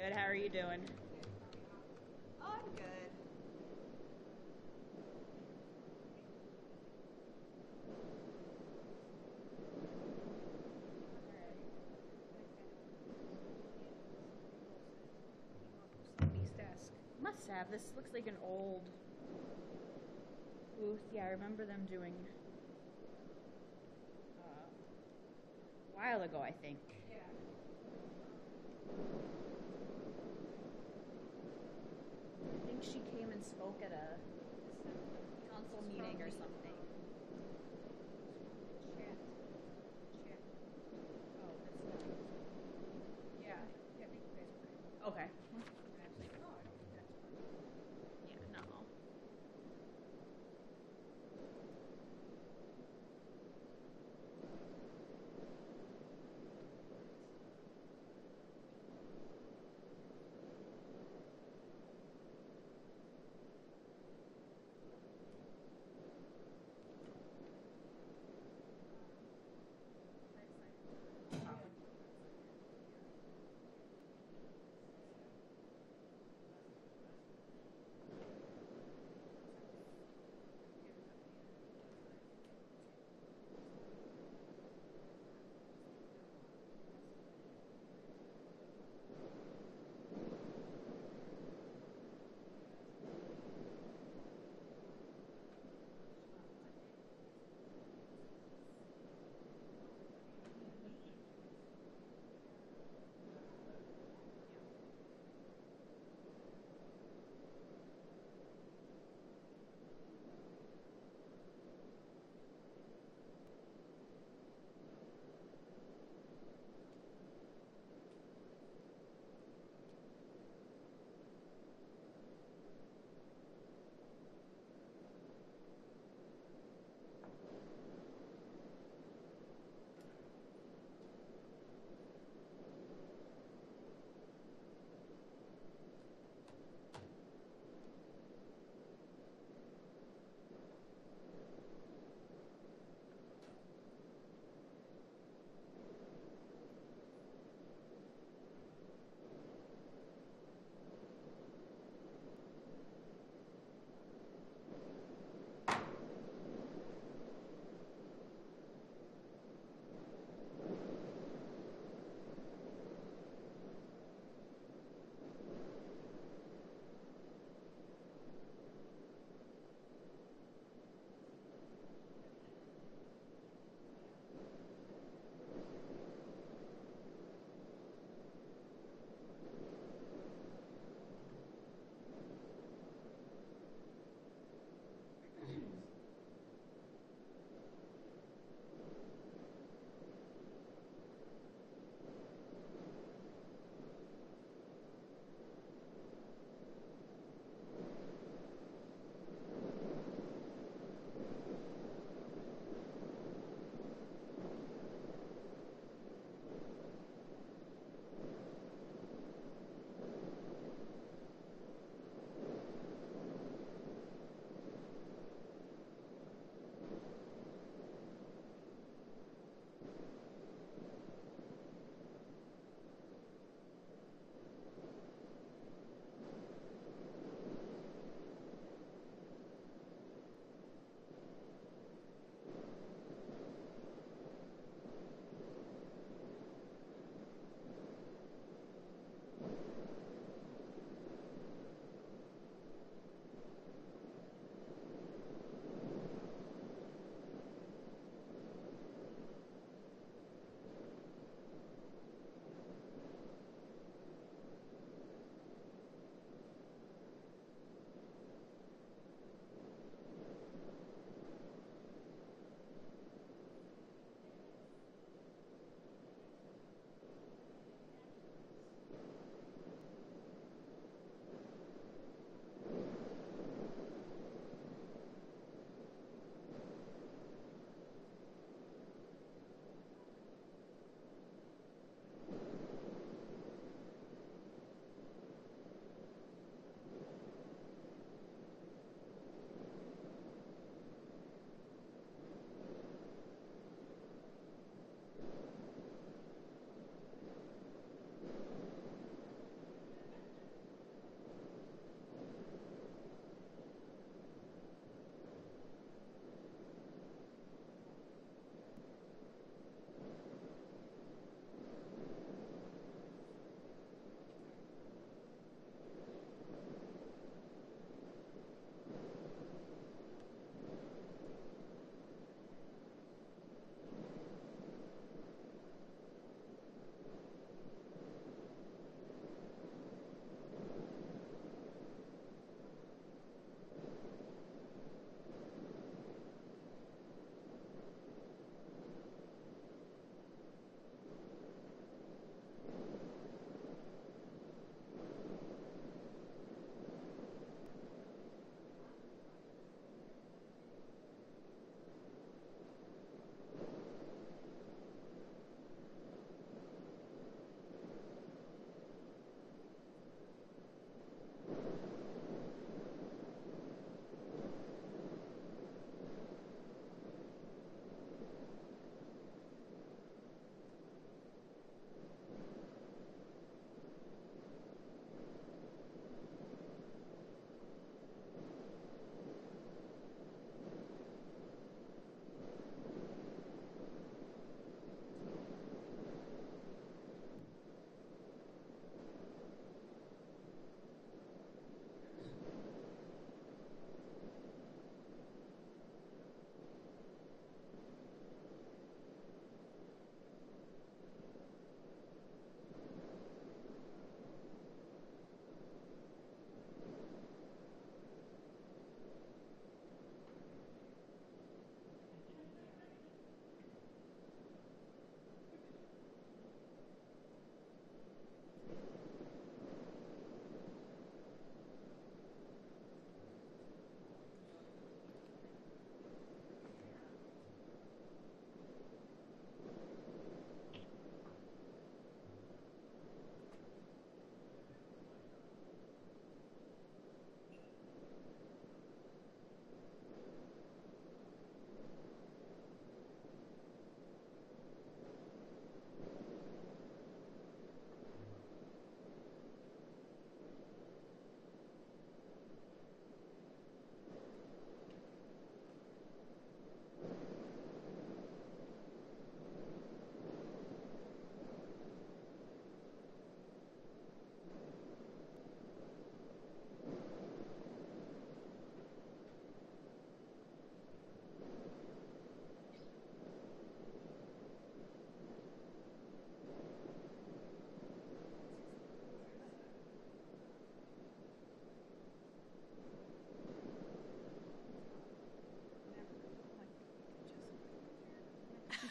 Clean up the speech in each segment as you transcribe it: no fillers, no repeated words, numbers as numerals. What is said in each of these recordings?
Good, how are you doing? I'm good. Desk. Must have. This looks like an old booth. Yeah, I remember them doing a while ago, I think. Yeah. I think she came and spoke at a council meeting or something. Chat. Chat. Oh, that's not. Yeah. Yeah, I think you guys were. Okay. And I was like, oh, I don't think that's fun. Yeah, no.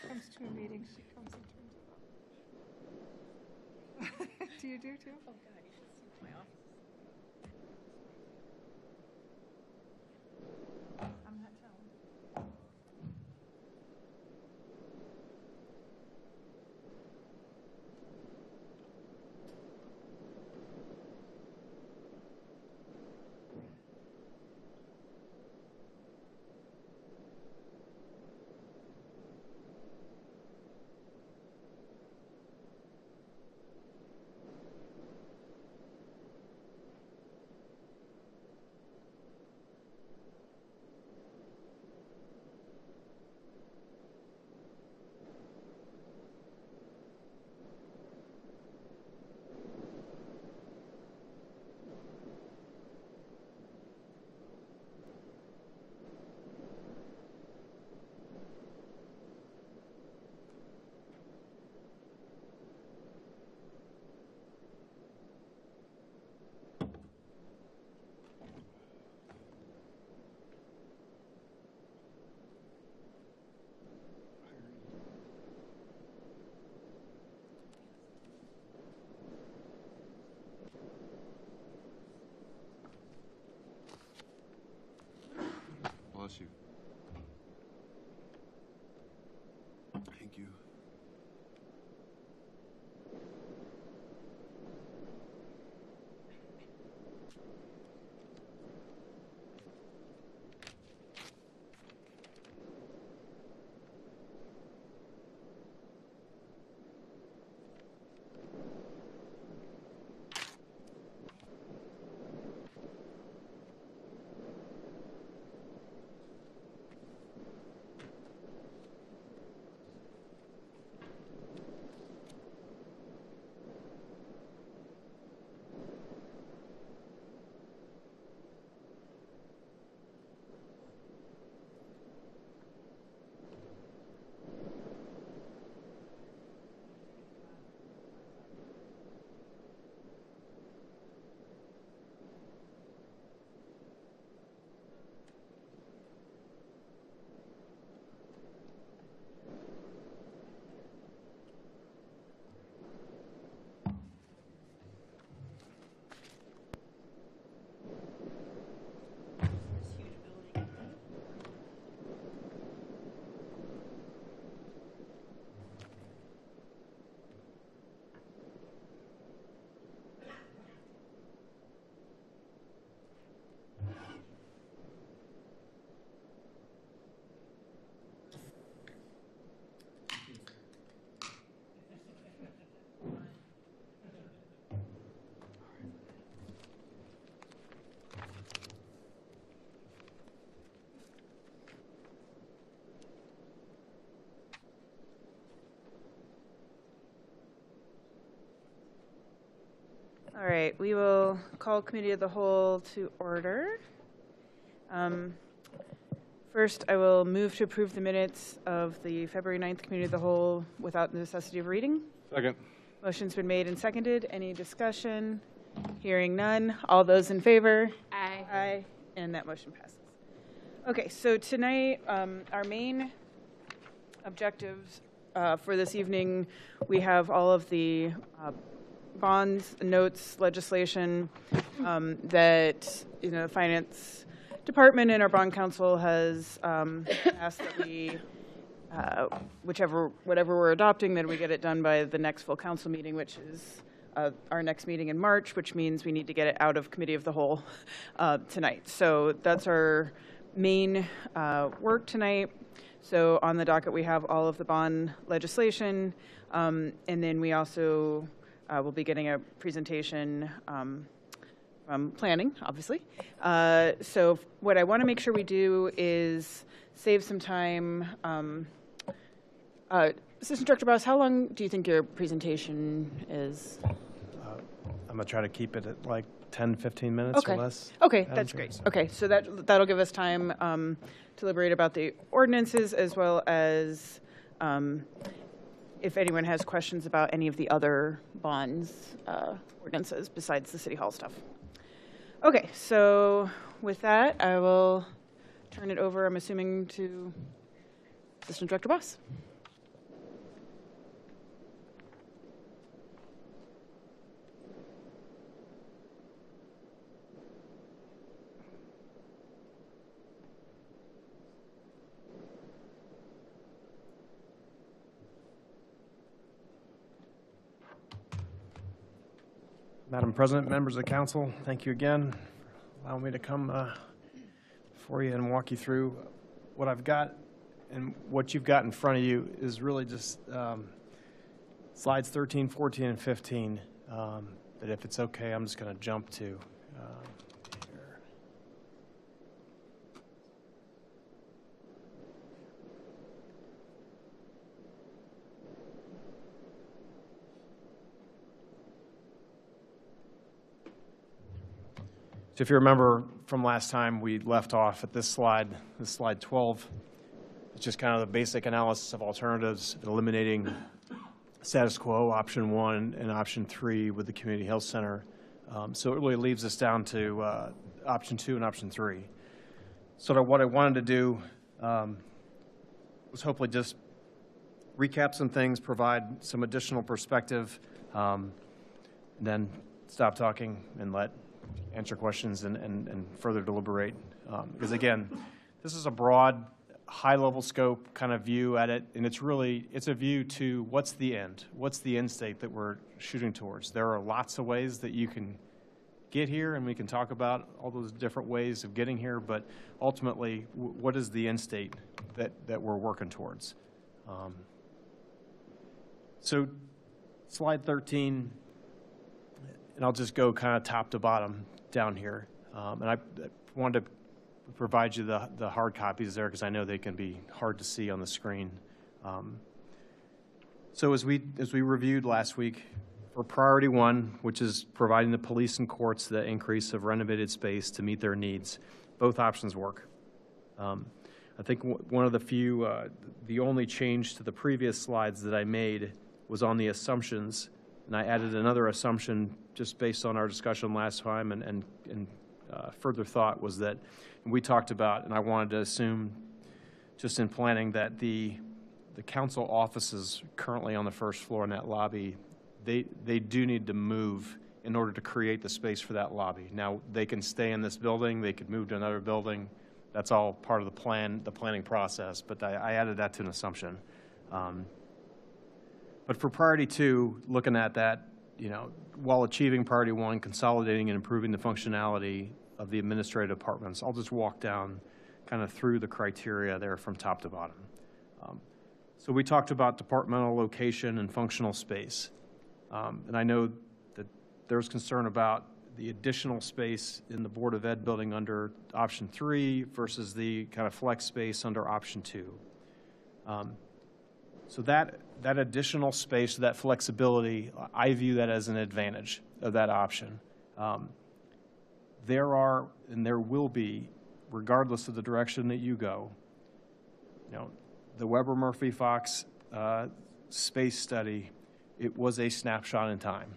comes to a meeting, she comes and turns it off. Do you do too? Oh God, you should see my office. I'm not telling. Bless you. Thank you. All right, we will call Committee of the Whole to order. First, I will move to approve the minutes of the February 9th Committee of the Whole without the necessity of reading. Second. Motion's been made and seconded. Any discussion? Hearing none. All those in favor? Aye. Aye. And that motion passes. Okay, so tonight, our main objectives for this evening, we have all of the bonds, notes, legislation that the Finance Department and our bond council has asked that we, whatever we're adopting, that we get it done by the next full council meeting, which is our next meeting in March, which means we need to get it out of Committee of the Whole tonight. So that's our main work tonight. So on the docket, we have all of the bond legislation, and then we also will be getting a presentation from planning, obviously. So what I want to make sure we do is save some time. Assistant Director Boss, how long do you think your presentation is? I'm going to try to keep it at like 10, 15 minutes or less. Okay, that's great. Okay, so that'll give us time to deliberate about the ordinances, as well as if anyone has questions about any of the other bonds ordinances besides the City Hall stuff. Okay, so with that, I will turn it over, I'm assuming, to Assistant Director Boss. Madam President, members of the council, thank you again for allowing me to come before you and walk you through what I've got. And what you've got in front of you is really just slides 13, 14, and 15 that, if it's okay, I'm just going to jump to. Here. So if you remember from last time, we left off at this slide 12. It's just kind of the basic analysis of alternatives, eliminating status quo, option 1, and option 3 with the community health center. So it really leaves us down to option 2 and option 3. So what I wanted to do was hopefully just recap some things, provide some additional perspective, and then stop talking and answer questions and further deliberate. Because again, this is a broad, high-level scope kind of view at it, and it's a view to what's the end state that we're shooting towards. There are lots of ways that you can get here, and we can talk about all those different ways of getting here, but ultimately, what is the end state that we're working towards? So slide 13, and I'll just go kind of top to bottom down here. And I wanted to provide you the hard copies there because I know they can be hard to see on the screen. So as we reviewed last week, for priority 1, which is providing the police and courts the increase of renovated space to meet their needs, both options work. I think one of the only change to the previous slides that I made was on the assumptions, and I added another assumption just based on our discussion last time and further thought was that we talked about, and I wanted to assume just in planning that the council offices currently on the first floor in that lobby, they do need to move in order to create the space for that lobby. Now, they can stay in this building, they could move to another building. That's all part of the planning process, but I added that to an assumption. But for priority 2, looking at that, while achieving priority 1, consolidating and improving the functionality of the administrative departments, I'll just walk down kind of through the criteria there from top to bottom. So we talked about departmental location and functional space. And I know that there's concern about the additional space in the Board of Ed building under option 3 versus the kind of flex space under option 2. So that additional space, that flexibility, I view that as an advantage of that option. There are and there will be, regardless of the direction that you go, the Weber-Murphy-Fox space study, it was a snapshot in time.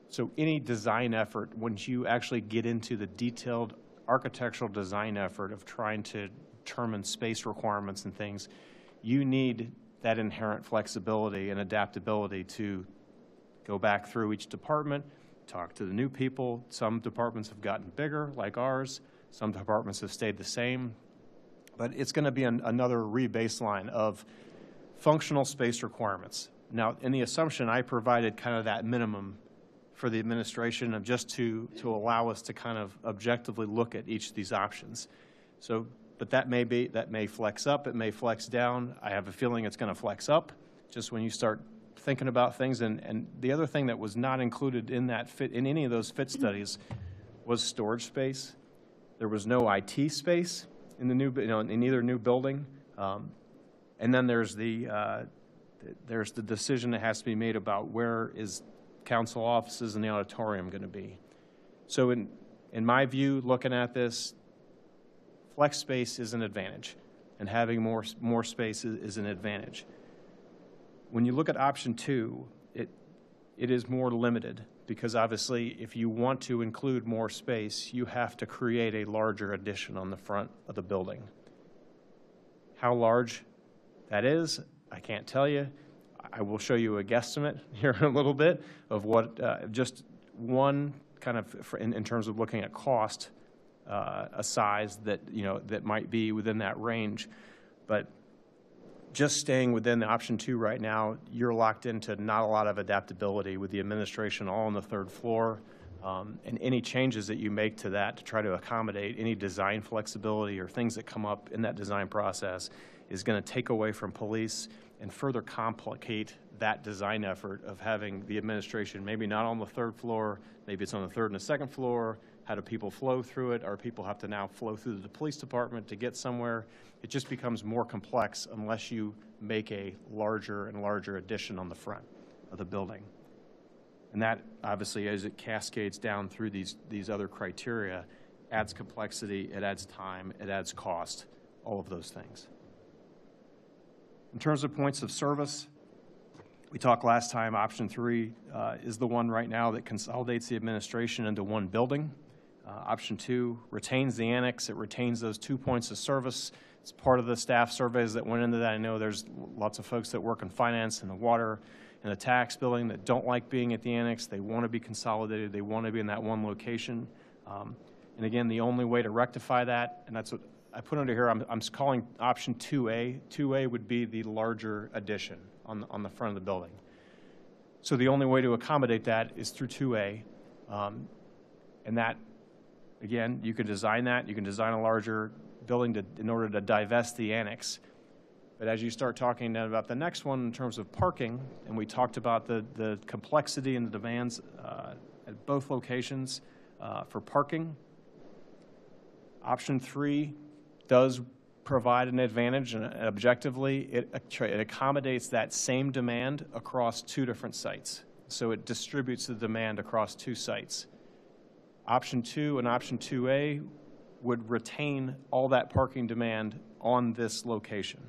So any design effort, once you actually get into the detailed architectural design effort of trying to determine space requirements and things, you need that inherent flexibility and adaptability to go back through each department, talk to the new people. Some departments have gotten bigger, like ours. Some departments have stayed the same. But it's going to be another re-baseline of functional space requirements. Now, in the assumption, I provided kind of that minimum for the administration of just to allow us to kind of objectively look at each of these options. So, but that may flex up, it may flex down. I have a feeling it's going to flex up just when you start thinking about things. And the other thing that was not included in any of those fit studies was storage space. There was no IT space in the new, in either new building. And then there's the decision that has to be made about where is council offices and the auditorium going to be. So in my view, looking at this, flex space is an advantage, and having more space is an advantage. When you look at option 2, it is more limited because obviously if you want to include more space, you have to create a larger addition on the front of the building. How large that is, I can't tell you. I will show you a guesstimate here in a little bit of what just one kind of in terms of looking at cost, a size that that might be within that range. But just staying within the option 2 right now, you're locked into not a lot of adaptability with the administration all on the 3rd floor. And any changes that you make to that to try to accommodate any design flexibility or things that come up in that design process is going to take away from police and further complicate that design effort of having the administration maybe not on the 3rd floor, maybe it's on the 3rd and the 2nd floor. How do people flow through it? Or people have to now flow through the police department to get somewhere? It just becomes more complex unless you make a larger and larger addition on the front of the building. And that, obviously, as it cascades down through these other criteria, adds complexity, it adds time, it adds cost, all of those things. In terms of points of service, we talked last time, option 3 is the one right now that consolidates the administration into one building. Option 2 retains the annex. It retains those 2 points of service. It's part of the staff surveys that went into that. I know there's lots of folks that work in finance and the water and the tax building that don't like being at the annex. They want to be consolidated. They want to be in that one location. And again, the only way to rectify that, and that's what I put under here, I'm calling option 2A. 2A would be the larger addition on the front of the building. So the only way to accommodate that is through 2A. And that, again, you can design that. You can design a larger building in order to divest the annex. But as you start talking then about the next one in terms of parking, and we talked about the complexity and the demands at both locations for parking, option 3 does provide an advantage, and objectively it accommodates that same demand across 2 different sites. So it distributes the demand across 2 sites. Option 2 and option 2A would retain all that parking demand on this location.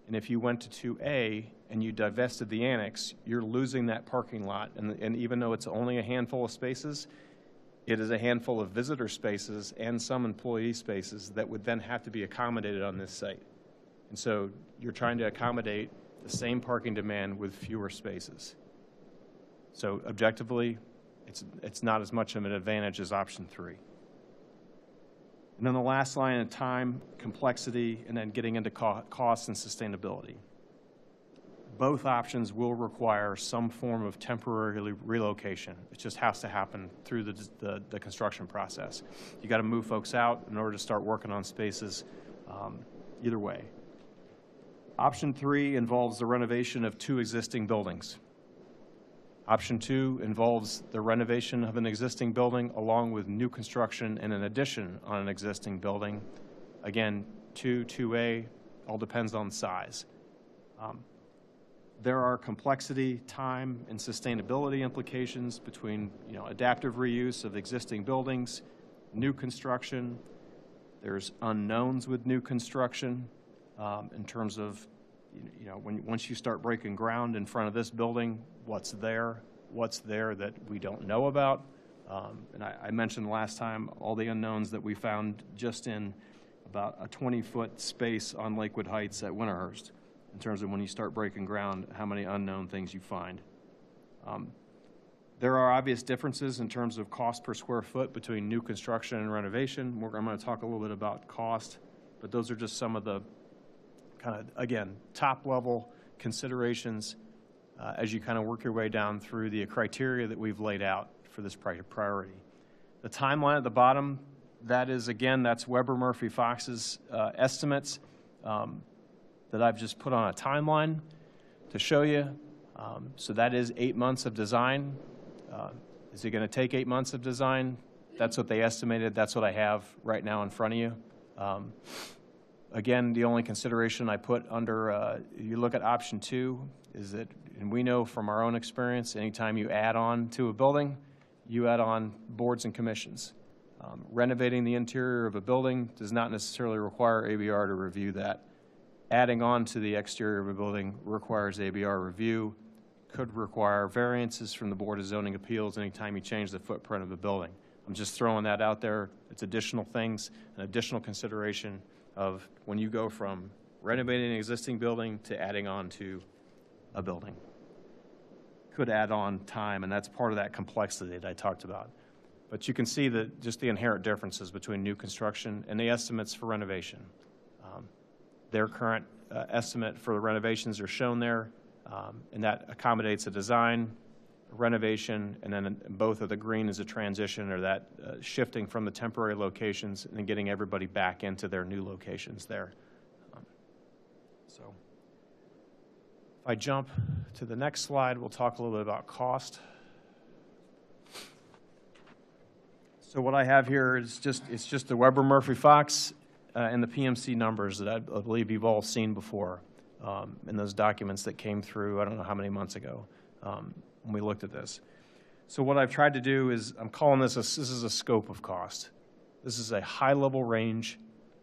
And if you went to 2A and you divested the annex, you're losing that parking lot. And even though it's only a handful of spaces, it is a handful of visitor spaces and some employee spaces that would then have to be accommodated on this site. And so you're trying to accommodate the same parking demand with fewer spaces. So objectively, it's not as much of an advantage as option 3. And then the last line of time, complexity, and then getting into cost and sustainability. Both options will require some form of temporary relocation. It just has to happen through the construction process. You got to move folks out in order to start working on spaces, either way. Option 3 involves the renovation of 2 existing buildings. Option 2 involves the renovation of an existing building along with new construction and an addition on an existing building. Again, 2A, all depends on size. There are complexity, time, and sustainability implications between adaptive reuse of existing buildings, new construction. There's unknowns with new construction in terms of once you start breaking ground in front of this building, what's there that we don't know about. And I mentioned last time all the unknowns that we found just in about a 20-foot space on Lakewood Heights at Winterhurst in terms of when you start breaking ground, how many unknown things you find. There are obvious differences in terms of cost per square foot between new construction and renovation. I'm going to talk a little bit about cost, but those are just some of the kind of, again, top-level considerations as you kind of work your way down through the criteria that we've laid out for this priority. The timeline at the bottom, that is, again, that's Weber Murphy Fox's estimates that I've just put on a timeline to show you. So that is 8 months of design. Is it going to take 8 months of design? That's what they estimated. That's what I have right now in front of you. Again, the only consideration I put under, you look at option 2, is that, and we know from our own experience, anytime you add on to a building, you add on boards and commissions. Renovating the interior of a building does not necessarily require ABR to review that. Adding on to the exterior of a building requires ABR review, could require variances from the Board of Zoning Appeals anytime you change the footprint of the building. I'm just throwing that out there. It's additional things, an additional consideration of when you go from renovating an existing building to adding on to a building. Could add on time, and that's part of that complexity that I talked about. But you can see that just the inherent differences between new construction and the estimates for renovation. Their current estimate for the renovations are shown there, and that accommodates a design, a renovation, and then both of the green is a transition, or that shifting from the temporary locations and then getting everybody back into their new locations there. So if I jump to the next slide, we'll talk a little bit about cost. So what I have here is just the Weber Murphy Fox and the PMC numbers that I believe you've all seen before in those documents that came through, I don't know how many months ago when we looked at this. So what I've tried to do is, I'm calling this this is a scope of cost. This is a high-level range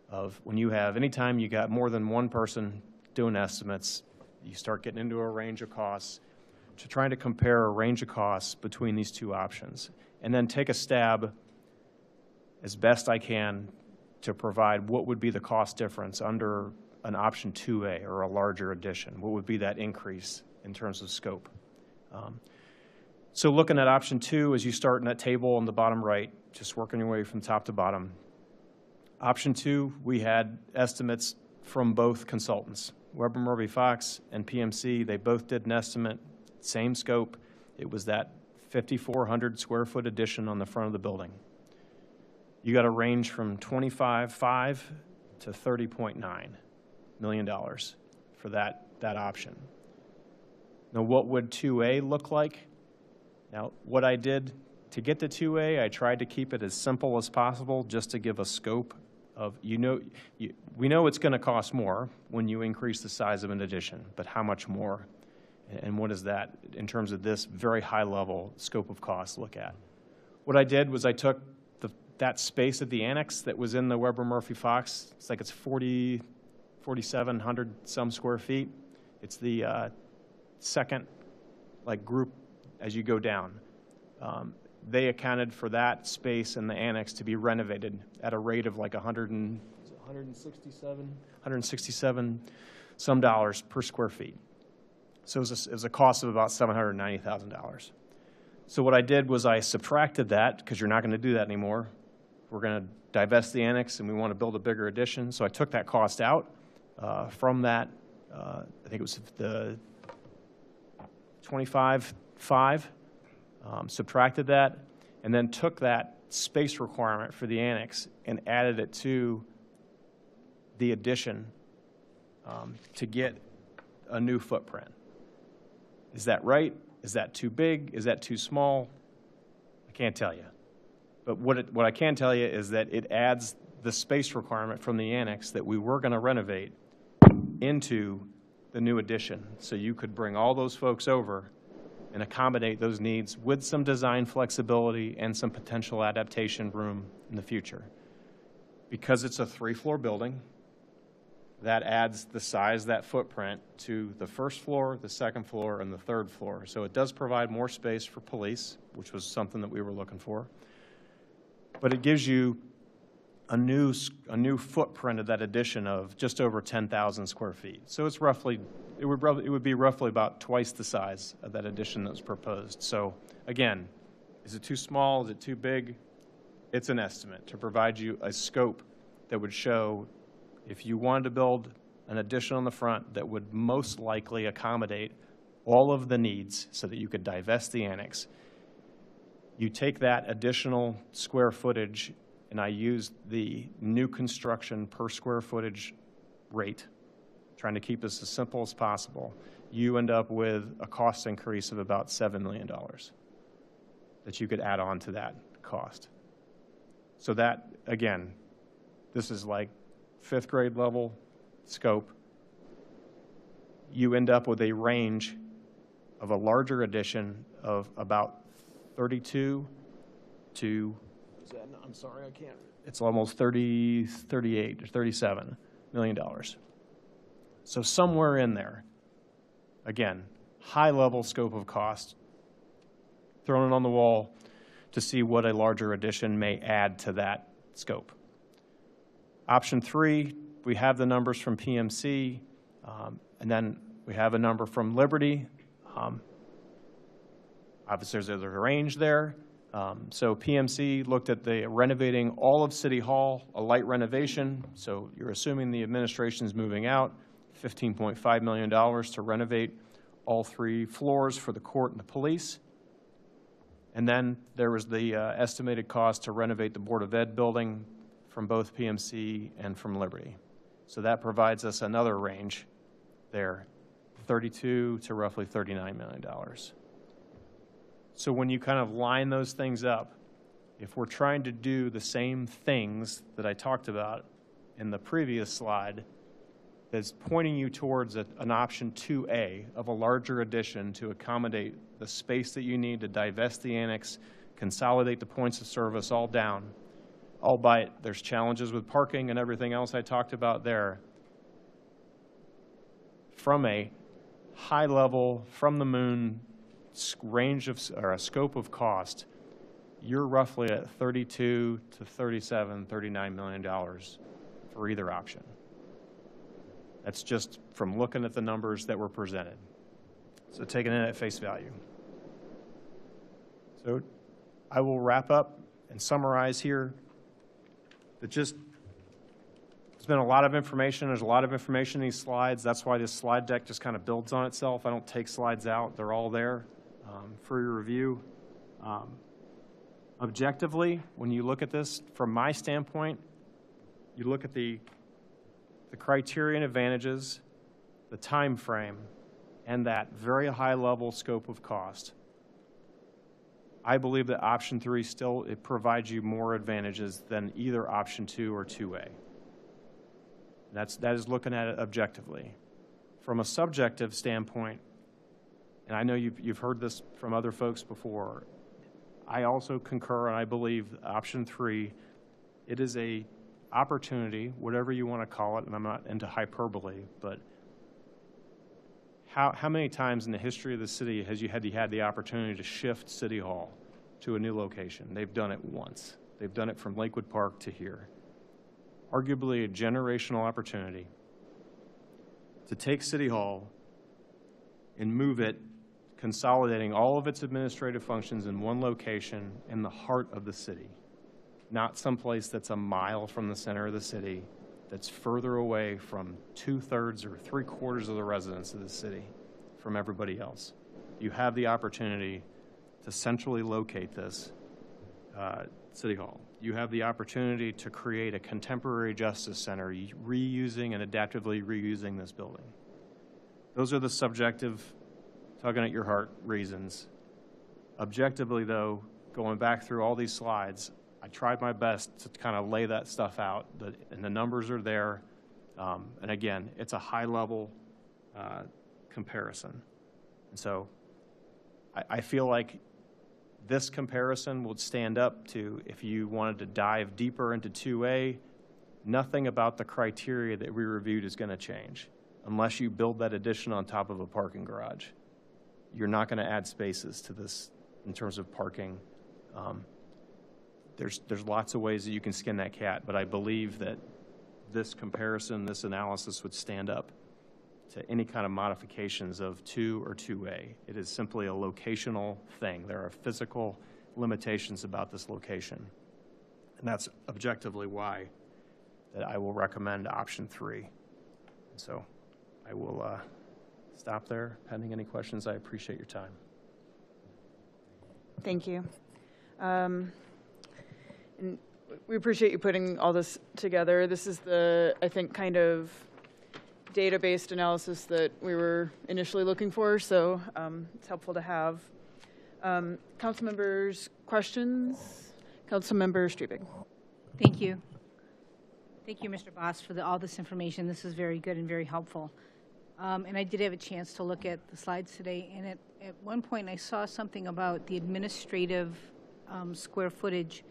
of when you have, anytime you got more than one person doing estimates, you start getting into a range of costs, to trying to compare a range of costs between these two options, and then take a stab as best I can to provide what would be the cost difference under an option 2A or a larger addition. What would be that increase in terms of scope? So looking at option 2, as you start in that table on the bottom right, just working your way from top to bottom. Option 2, we had estimates from both consultants, Weber Murphy Fox and PMC. They both did an estimate, same scope. It was that 5,400 square foot addition on the front of the building. You got a range from $25.5 to $30.9 million for that option. Now, what would 2A look like? Now, what I did to get to 2A, I tried to keep it as simple as possible just to give a scope of, we know it's going to cost more when you increase the size of an addition, but how much more? And what is that in terms of this very high-level scope of cost look at? What I did was I took that space at the annex that was in the Weber Murphy Fox. It's like it's 4,700 some square feet. It's the second group as you go down. They accounted for that space in the annex to be renovated at a rate of like 167 some dollars per square feet. So it was a cost of about $790,000. So what I did was I subtracted that, because you're not going to do that anymore. We're going to divest the annex and we want to build a bigger addition. So I took that cost out from that, I think it was the 25.5, subtracted that, and then took that space requirement for the annex and added it to the addition to get a new footprint. Is that right? Is that too big? Is that too small? I can't tell you. But what I can tell you is that it adds the space requirement from the annex that we were going to renovate into the new addition. So you could bring all those folks over and accommodate those needs with some design flexibility and some potential adaptation room in the future. Because it's a 3-floor building, that adds the size, that footprint, to the first floor, the second floor, and the third floor. So it does provide more space for police, which was something that we were looking for. But it gives you a new footprint of that addition of just over 10,000 square feet. So it's roughly, it would be roughly about twice the size of that addition that was proposed. So again, is it too small? Is it too big? It's an estimate to provide you a scope that would show if you wanted to build an addition on the front that would most likely accommodate all of the needs so that you could divest the annex. You take that additional square footage, and I used the new construction per square footage rate, trying to keep this as simple as possible. You end up with a cost increase of about $7 million that you could add on to that cost. So that, again, this is like 5th grade level scope. You end up with a range of a larger addition of about 32 to, I'm sorry, I can't, it's almost 38 or $37 million. So somewhere in there, again, high level scope of cost, thrown it on the wall to see what a larger addition may add to that scope. Option 3, we have the numbers from PMC, and then we have a number from Liberty. Obviously, there's a range there. So PMC looked at the renovating all of City Hall, a light renovation. So you're assuming the administration's moving out, $15.5 million to renovate all 3 floors for the court and the police. And then there was the estimated cost to renovate the Board of Ed building from both PMC and from Liberty. So that provides us another range there, $32 to roughly $39 million. So when you kind of line those things up, if we're trying to do the same things that I talked about in the previous slide, that's pointing you towards an option 2A of a larger addition to accommodate the space that you need to divest the annex, consolidate the points of service all down, albeit there's challenges with parking and everything else I talked about there. From a high level, from the moon range of, or a scope of cost, you're roughly at $32 to $37, $39 million for either option. That's just from looking at the numbers that were presented. So taking it at face value. So I will wrap up and summarize here. That just, there's been a lot of information. There's a lot of information in these slides. That's why this slide deck just kind of builds on itself. I don't take slides out. They're all there for your review. Objectively, when you look at this, from my standpoint, you look at the criteria and advantages, the time frame, and that very high level scope of cost. I believe that option 3 still, it provides you more advantages than either option 2 or 2A. That is looking at it objectively. From a subjective standpoint, and I know you've heard this from other folks before, I also concur, and I believe option 3, it is a opportunity, whatever you want to call it, and I'm not into hyperbole, but how many times in the history of the city has you had the opportunity to shift City Hall to a new location? They've done it once. They've done it from Lakewood Park to here. Arguably a generational opportunity to take City Hall and move it, consolidating all of its administrative functions in one location in the heart of the city, not someplace that's a mile from the center of the city, that's further away from 2/3 or 3/4 of the residents of the city from everybody else. You have the opportunity to centrally locate this City Hall. You have the opportunity to create a contemporary justice center, reusing and adaptively reusing this building. Those are the subjective, tugging at your heart reasons. Objectively, though, going back through all these slides, I tried my best to kind of lay that stuff out, and the numbers are there. And again, it's a high-level comparison. And so I feel like this comparison would stand up to if you wanted to dive deeper into 2A, nothing about the criteria that we reviewed is going to change unless you build that addition on top of a parking garage. You're not going to add spaces to this in terms of parking. There's lots of ways that you can skin that cat, but I believe that this comparison, this analysis would stand up to any kind of modifications of 2 or 2A. It is simply a locational thing. There are physical limitations about this location. And that's objectively why that I will recommend option 3. And so I will stop there. Pending any questions, I appreciate your time. Thank you. And we appreciate you putting all this together. This is the, I think, kind of data-based analysis that we were initially looking for, so it's helpful to have. Council members, questions? Councilmember Streebig. Thank you. Thank you, Mr. Boss, for all this information. This is very good and very helpful. And I did have a chance to look at the slides today, and at one point I saw something about the administrative square footage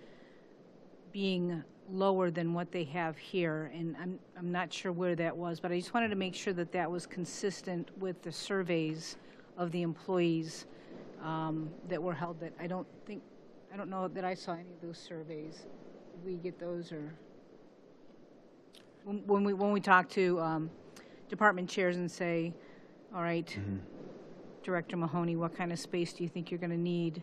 being lower than what they have here, and I'm not sure where that was, but I just wanted to make sure that that was consistent with the surveys of the employees that were held. That I don't know that I saw any of those surveys. Did we get those, or when we talk to department chairs and say, all right, Director Mahoney, what kind of space do you think you're going to need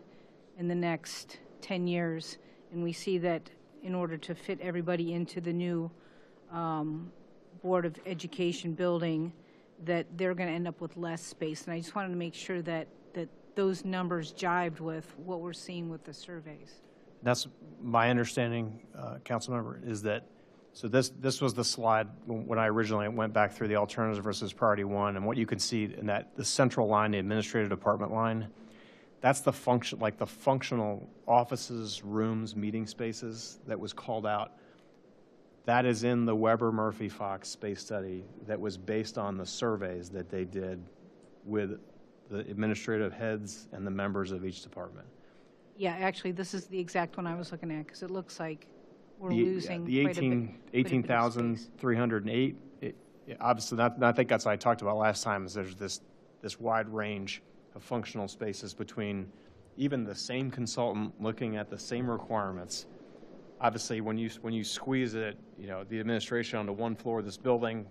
in the next 10 years? And we see that in order to fit everybody into the new Board of Education building, that they're going to end up with less space. And I just wanted to make sure that those numbers jived with what we're seeing with the surveys. That's my understanding, Councilmember, is that, so this was the slide when I originally went back through the alternatives versus priority one, and what you can see in that, the central line, the administrative department line, that's the function, like the functional offices, rooms, meeting spaces that was called out. That is in the Weber-Murphy-Fox space study that was based on the surveys that they did with the administrative heads and the members of each department. Yeah, actually, this is the exact one I was looking at, because it looks like we're The losing the quite a bit. 18,308, obviously, I think that's what I talked about last time, is there's this wide range of functional spaces between even the same consultant looking at the same requirements. Obviously, when you squeeze it, the administration onto one floor of this building,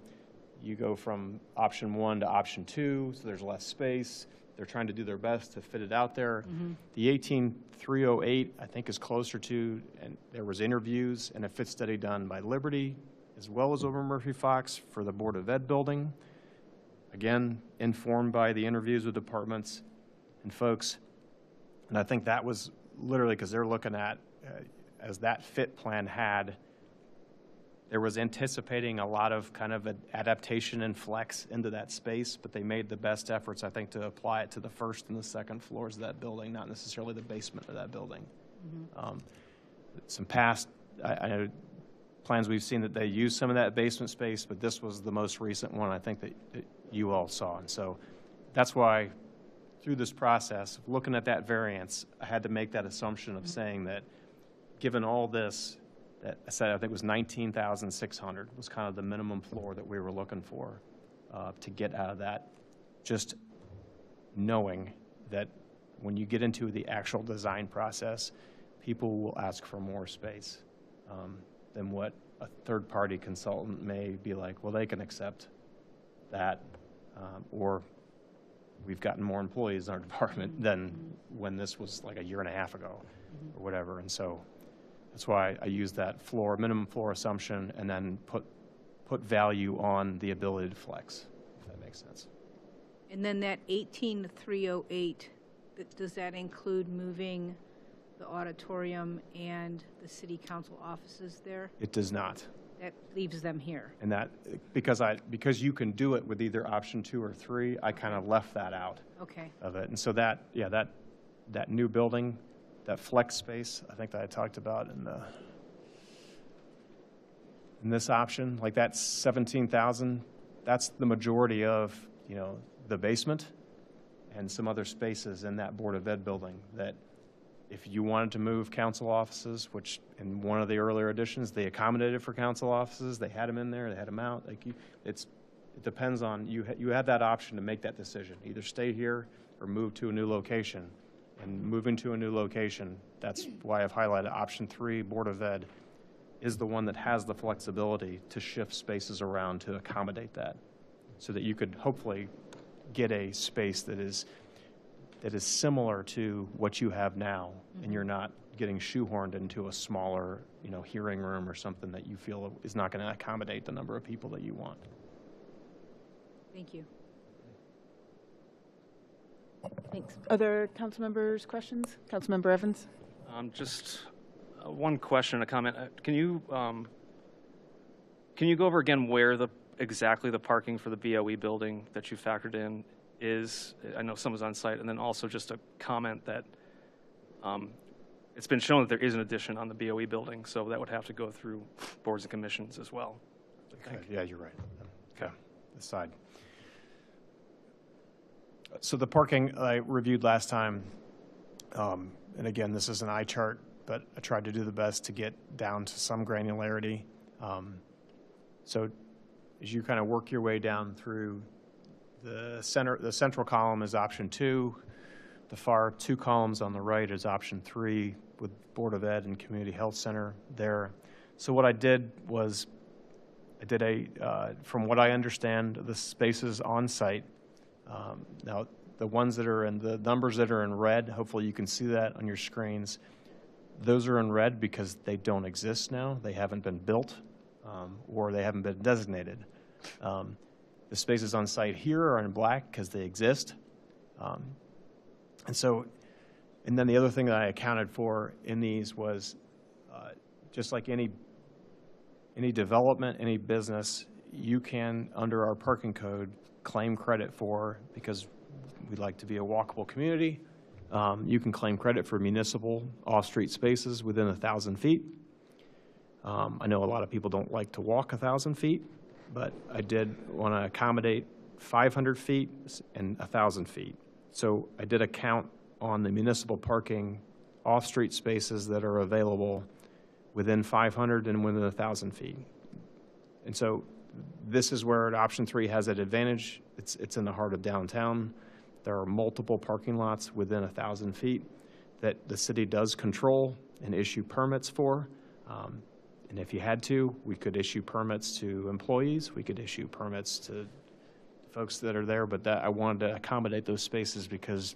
you go from option 1 to option 2, so there's less space. They're trying to do their best to fit it out there. Mm-hmm. The 18,308, I think, is closer to, and there was interviews and a fit study done by Liberty, as well as over Murphy-Fox for the Board of Ed building. Again, informed by the interviews with departments and folks. And I think that was literally because they're looking at, as that fit plan had, there was anticipating a lot of kind of adaptation and flex into that space, but they made the best efforts, I think, to apply it to the first and the second floors of that building, not necessarily the basement of that building. Mm-hmm. Some past I know plans we've seen that they use some of that basement space, but this was the most recent one I think that you all saw. And so that's why through this process of looking at that variance, I had to make that assumption of mm-hmm. saying that given all this, that I said I think it was 19,600 was kind of the minimum floor that we were looking for to get out of that, just knowing that when you get into the actual design process, people will ask for more space than what a third-party consultant may be like, well, they can accept that, or we've gotten more employees in our department than when this was like a year and a half ago or whatever. And so that's why I use that minimum floor assumption, and then put value on the ability to flex, if that makes sense. And then that 18,308, does that include moving the auditorium and the city council offices there? It does not. That leaves them here. And that, because you can do it with either option 2 or 3, I kind of left that out of it. And so that new building, that flex space, I think that I talked about in this option, like that 17,000, that's the majority of, the basement and some other spaces in that Board of Ed building that if you wanted to move council offices, which in one of the earlier editions, they accommodated for council offices, they had them in there, they had them out. It depends on, you had that option to make that decision, either stay here or move to a new location. And moving to a new location, that's why I've highlighted option 3, Board of Ed, is the one that has the flexibility to shift spaces around to accommodate that, so that you could hopefully get a space that is similar to what you have now, mm-hmm. and you're not getting shoehorned into a smaller, hearing room or something that you feel is not going to accommodate the number of people that you want. Thank you. Thanks. Other council members' questions? Councilmember Evans? Just one question, a comment. Can you go over again where exactly the parking for the BOE building that you factored in is? I know someone's on site, and then also just a comment that it's been shown that there is an addition on the BOE building, so that would have to go through boards and commissions as well. Okay. Yeah, you're right. Okay, this side. So the parking I reviewed last time, and again, this is an eye chart, but I tried to do the best to get down to some granularity. So as you kind of work your way down through the central column is option 2. The far 2 columns on the right is option 3 with Board of Ed and Community Health Center there. So what I did was from what I understand, the spaces on site. Now, the ones that are in the numbers that are in red, hopefully you can see that on your screens. Those are in red because they don't exist now. They haven't been built or they haven't been designated. The spaces on site here are in black because they exist. And then the other thing that I accounted for in these was just like any development, any business, you can, under our parking code, claim credit for, because we'd like to be a walkable community, you can claim credit for municipal off-street spaces within 1,000 feet. I know a lot of people don't like to walk 1,000 feet, but I did want to accommodate 500 feet and 1,000 feet. So I did a count on the municipal parking off-street spaces that are available within 500 and within 1,000 feet. And so this is where option 3 has that advantage. It's in the heart of downtown. There are multiple parking lots within 1,000 feet that the city does control and issue permits for. And if you had to, we could issue permits to employees. We could issue permits to folks that are there. But that I wanted to accommodate those spaces because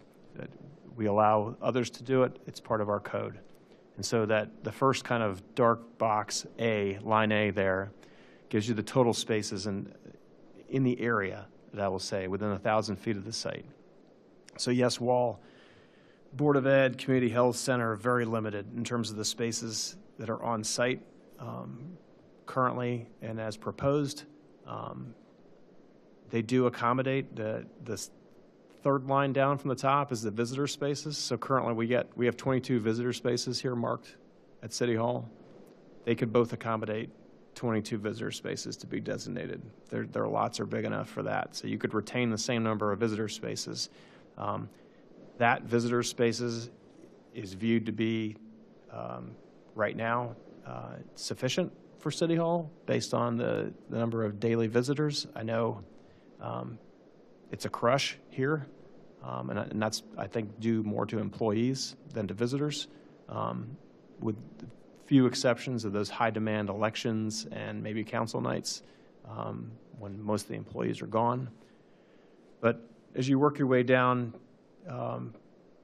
we allow others to do it. It's part of our code. And so that the first kind of dark box A, line A there, gives you the total spaces in the area, that I will say, within 1,000 feet of the site. So yes, while Board of Ed, Community Health Center are very limited in terms of the spaces that are on site currently and as proposed, they do accommodate the third line down from the top is the visitor spaces. So currently we have 22 visitor spaces here marked at City Hall. They could both accommodate 22 visitor spaces to be designated. Their lots are big enough for that. So you could retain the same number of visitor spaces. That visitor spaces is viewed to be right now sufficient for City Hall based on the number of daily visitors. I know it's a crush here, and that's, I think, due more to employees than to visitors, with few exceptions of those high-demand elections and maybe council nights when most of the employees are gone. But as you work your way down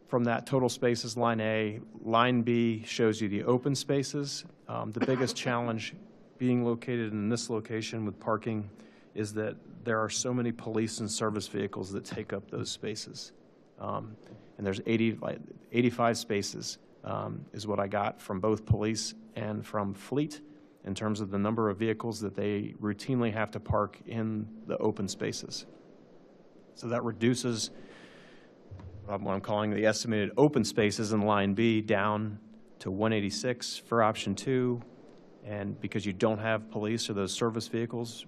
from that total spaces, line A, line B shows you the open spaces. The biggest challenge being located in this location with parking is that there are so many police and service vehicles that take up those spaces. And there's 85 spaces is what I got from both police and from fleet in terms of the number of vehicles that they routinely have to park in the open spaces. So that reduces what I'm calling the estimated open spaces in line B down to 186 for option 2. And because you don't have police or those service vehicles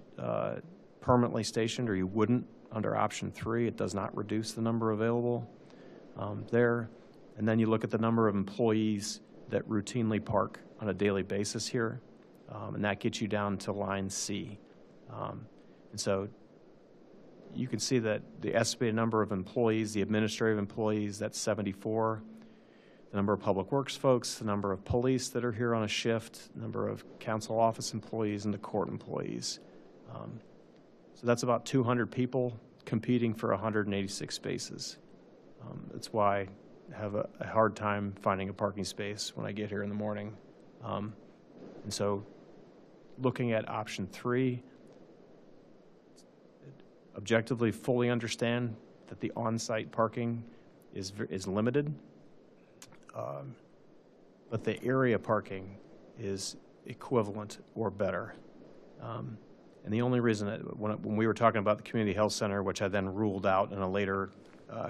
permanently stationed, or you wouldn't under option 3, it does not reduce the number available there. And then you look at the number of employees that routinely park on a daily basis here, and that gets you down to line C. And so you can see that the estimated number of employees, the administrative employees, that's 74. The number of public works folks, the number of police that are here on a shift, the number of council office employees, and the court employees. So that's about 200 people competing for 186 spaces. That's why I have a hard time finding a parking space when I get here in the morning. And so looking at option 3, objectively fully understand that the on-site parking is limited, but the area parking is equivalent or better. And the only reason that when we were talking about the community health center, which I then ruled out in a later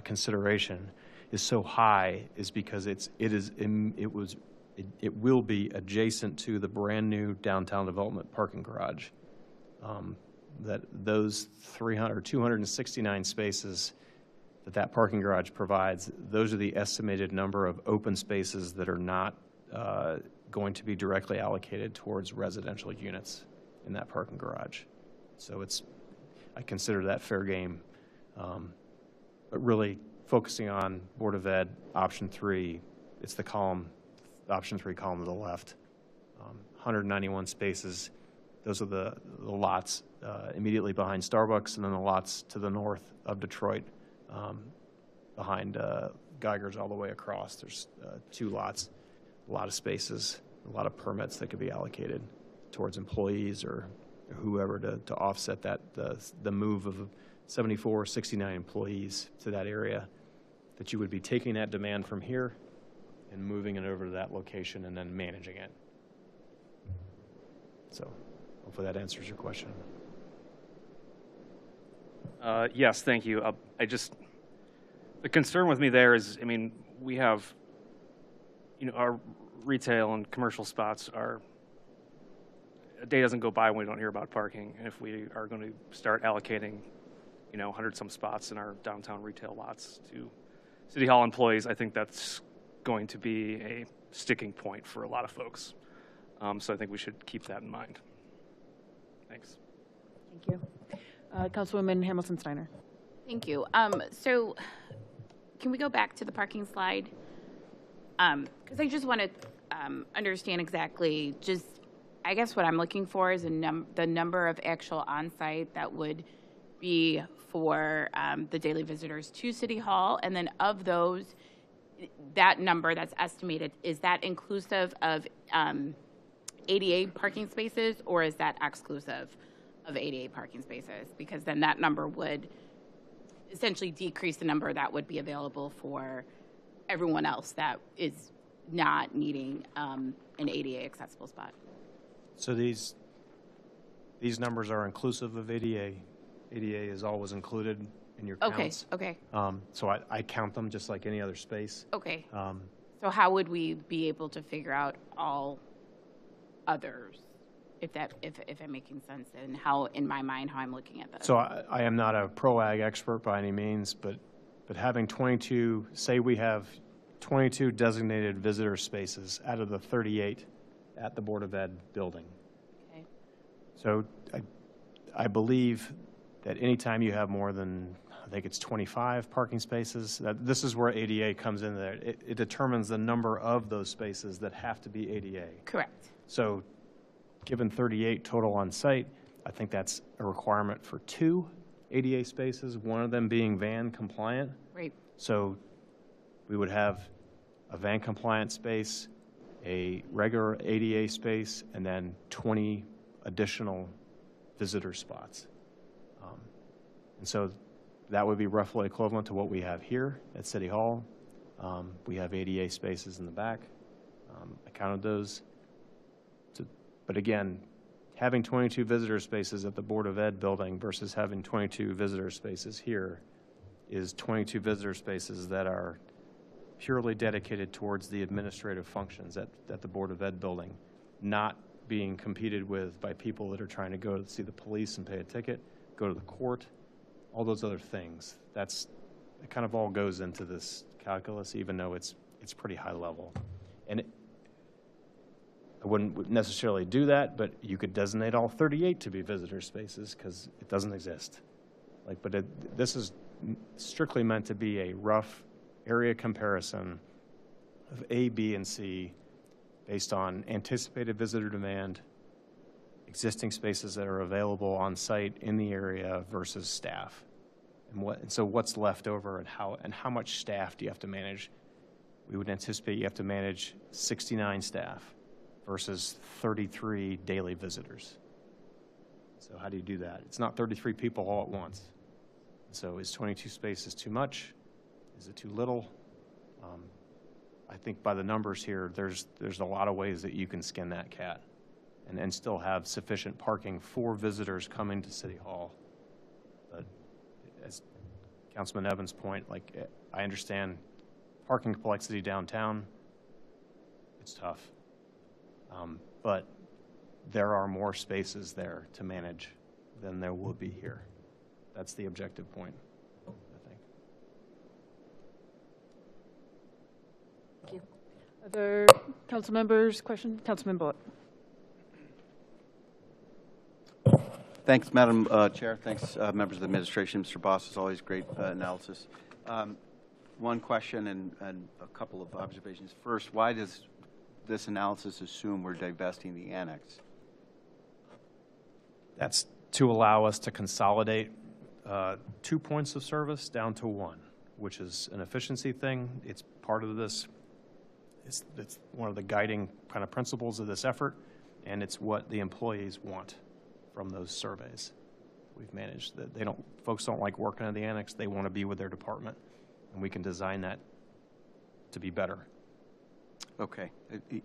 consideration, is so high is because it will be adjacent to the brand new downtown development parking garage. That those 269 spaces that parking garage provides, those are the estimated number of open spaces that are not going to be directly allocated towards residential units in that parking garage. So I consider that fair game. But really focusing on Board of Ed, option 3, it's the option 3 column to the left. 191 spaces. Those are the lots immediately behind Starbucks, and then the lots to the north of Detroit behind Geiger's all the way across. There's 2 lots, a lot of spaces, a lot of permits that could be allocated towards employees or whoever to offset that, the move of 74, 69 employees to that area, that you would be taking that demand from here and moving it over to that location and then managing it. So hopefully that answers your question. Yes, thank you. The concern with me there is, I mean, we have, our retail and commercial spots are, a day doesn't go by when we don't hear about parking. And if we are going to start allocating, 100 some spots in our downtown retail lots to City Hall employees, I think that's going to be a sticking point for a lot of folks. So I think we should keep that in mind. Thanks. Thank you. Councilwoman Hamilton-Steiner. Thank you. So can we go back to the parking slide? Because I just want to understand exactly I guess what I'm looking for is the number of actual on-site that would be for the daily visitors to City Hall. And then of those, that number that's estimated, is that inclusive of ADA parking spaces, or is that exclusive of ADA parking spaces? Because then that number would essentially decrease the number that would be available for everyone else that is not needing an ADA accessible spot. So these numbers are inclusive of ADA. ADA is always included in your counts. Okay. So I count them just like any other space. Okay. So how would we be able to figure out all others, if I'm making sense, and how, in my mind, how I'm looking at this? So I am not a pro-ag expert by any means, but having 22, say we have 22 designated visitor spaces out of the 38 at the Board of Ed building. Okay. So I believe that anytime you have more than, I think it's 25 parking spaces, this is where ADA comes in there. It determines the number of those spaces that have to be ADA. Correct. So given 38 total on site, I think that's a requirement for 2 ADA spaces, one of them being van compliant. Right. So we would have a van compliant space, a regular ADA space, and then 20 additional visitor spots. And so that would be roughly equivalent to what we have here at City Hall. We have ADA spaces in the back. I counted those. But again, having 22 visitor spaces at the Board of Ed building versus having 22 visitor spaces here is 22 visitor spaces that are purely dedicated towards the administrative functions at the Board of Ed building, not being competed with by people that are trying to go to see the police and pay a ticket, go to the court, all those other things. It kind of all goes into this calculus, even though it's pretty high level. And I wouldn't necessarily do that, but you could designate all 38 to be visitor spaces because it doesn't exist. This is strictly meant to be a rough area comparison of A, B, and C based on anticipated visitor demand, existing spaces that are available on site in the area versus staff. And so what's left over and how much staff do you have to manage? We would anticipate you have to manage 69 staff versus 33 daily visitors. So how do you do that? It's not 33 people all at once. So is 22 spaces too much? Is it too little? I think by the numbers here, there's a lot of ways that you can skin that cat and still have sufficient parking for visitors coming to City Hall. But as Councilman Evans' point, I understand parking complexity downtown, it's tough. But there are more spaces there to manage than there will be here. That's the objective point, I think. Thank you. Other council members' questions? Councilman Bullock. Thanks, Madam Chair. Thanks, members of the administration. Mr. Boss, as always, great analysis. One question and a couple of observations. First, why does this analysis assume we're divesting the annex? That's to allow us to consolidate 2 points of service down to 1, which is an efficiency thing. It's part of this. It's one of the guiding kind of principles of this effort, and it's what the employees want. from those surveys we've managed. That they don't, folks don't like working at the annex. They want to be with their department, and we can design that to be better. Okay.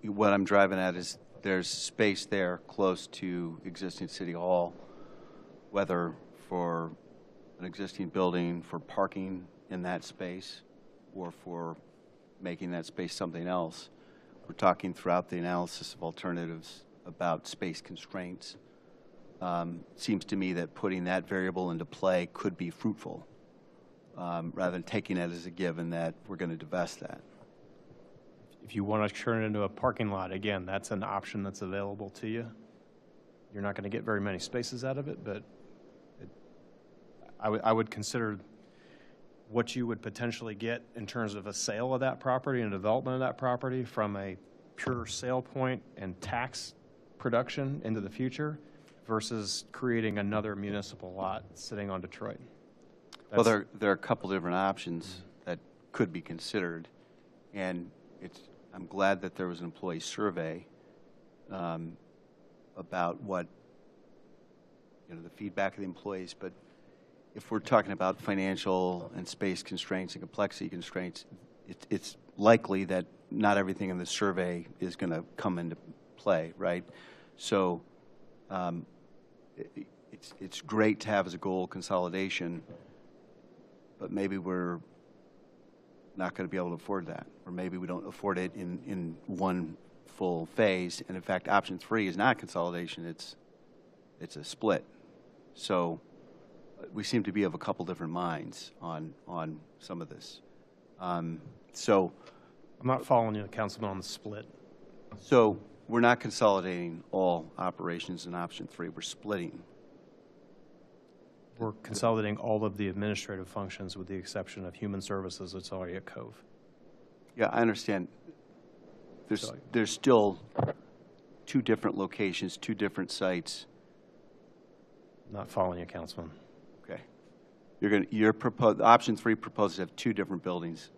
What I'm driving at is there's space there close to existing City Hall, whether for an existing building, for parking in that space, or for making that space something else. We're talking throughout the analysis of alternatives about space constraints. Seems to me that putting that variable into play could be fruitful, rather than taking it as a given that we're going to divest that. If you want to turn it into a parking lot, again, that's an option that's available to you. You're not going to get very many spaces out of it, but I would consider what you would potentially get in terms of a sale of that property and development of that property from a pure sale point and tax production into the future versus creating another municipal lot sitting on Detroit. Well, there are a couple different options that could be considered, and I'm glad that there was an employee survey about what, the feedback of the employees. But if we're talking about financial and space constraints and complexity constraints, it's likely that not everything in the survey is going to come into play, right? So it's great to have as a goal consolidation, but maybe we're not going to be able to afford that, or maybe we don't afford it in one full phase. And in fact, option 3 is not consolidation; it's a split. So we seem to be of a couple different minds on some of this. So I'm not following you, Councilman, on the split. So we're not consolidating all operations in option 3. We're splitting. We're consolidating all of the administrative functions with the exception of human services that's already at Cove. Yeah, I understand. There's still 2 different locations, 2 different sites. Not following you, Councilman. Okay. Option 3 proposes to have 2 different buildings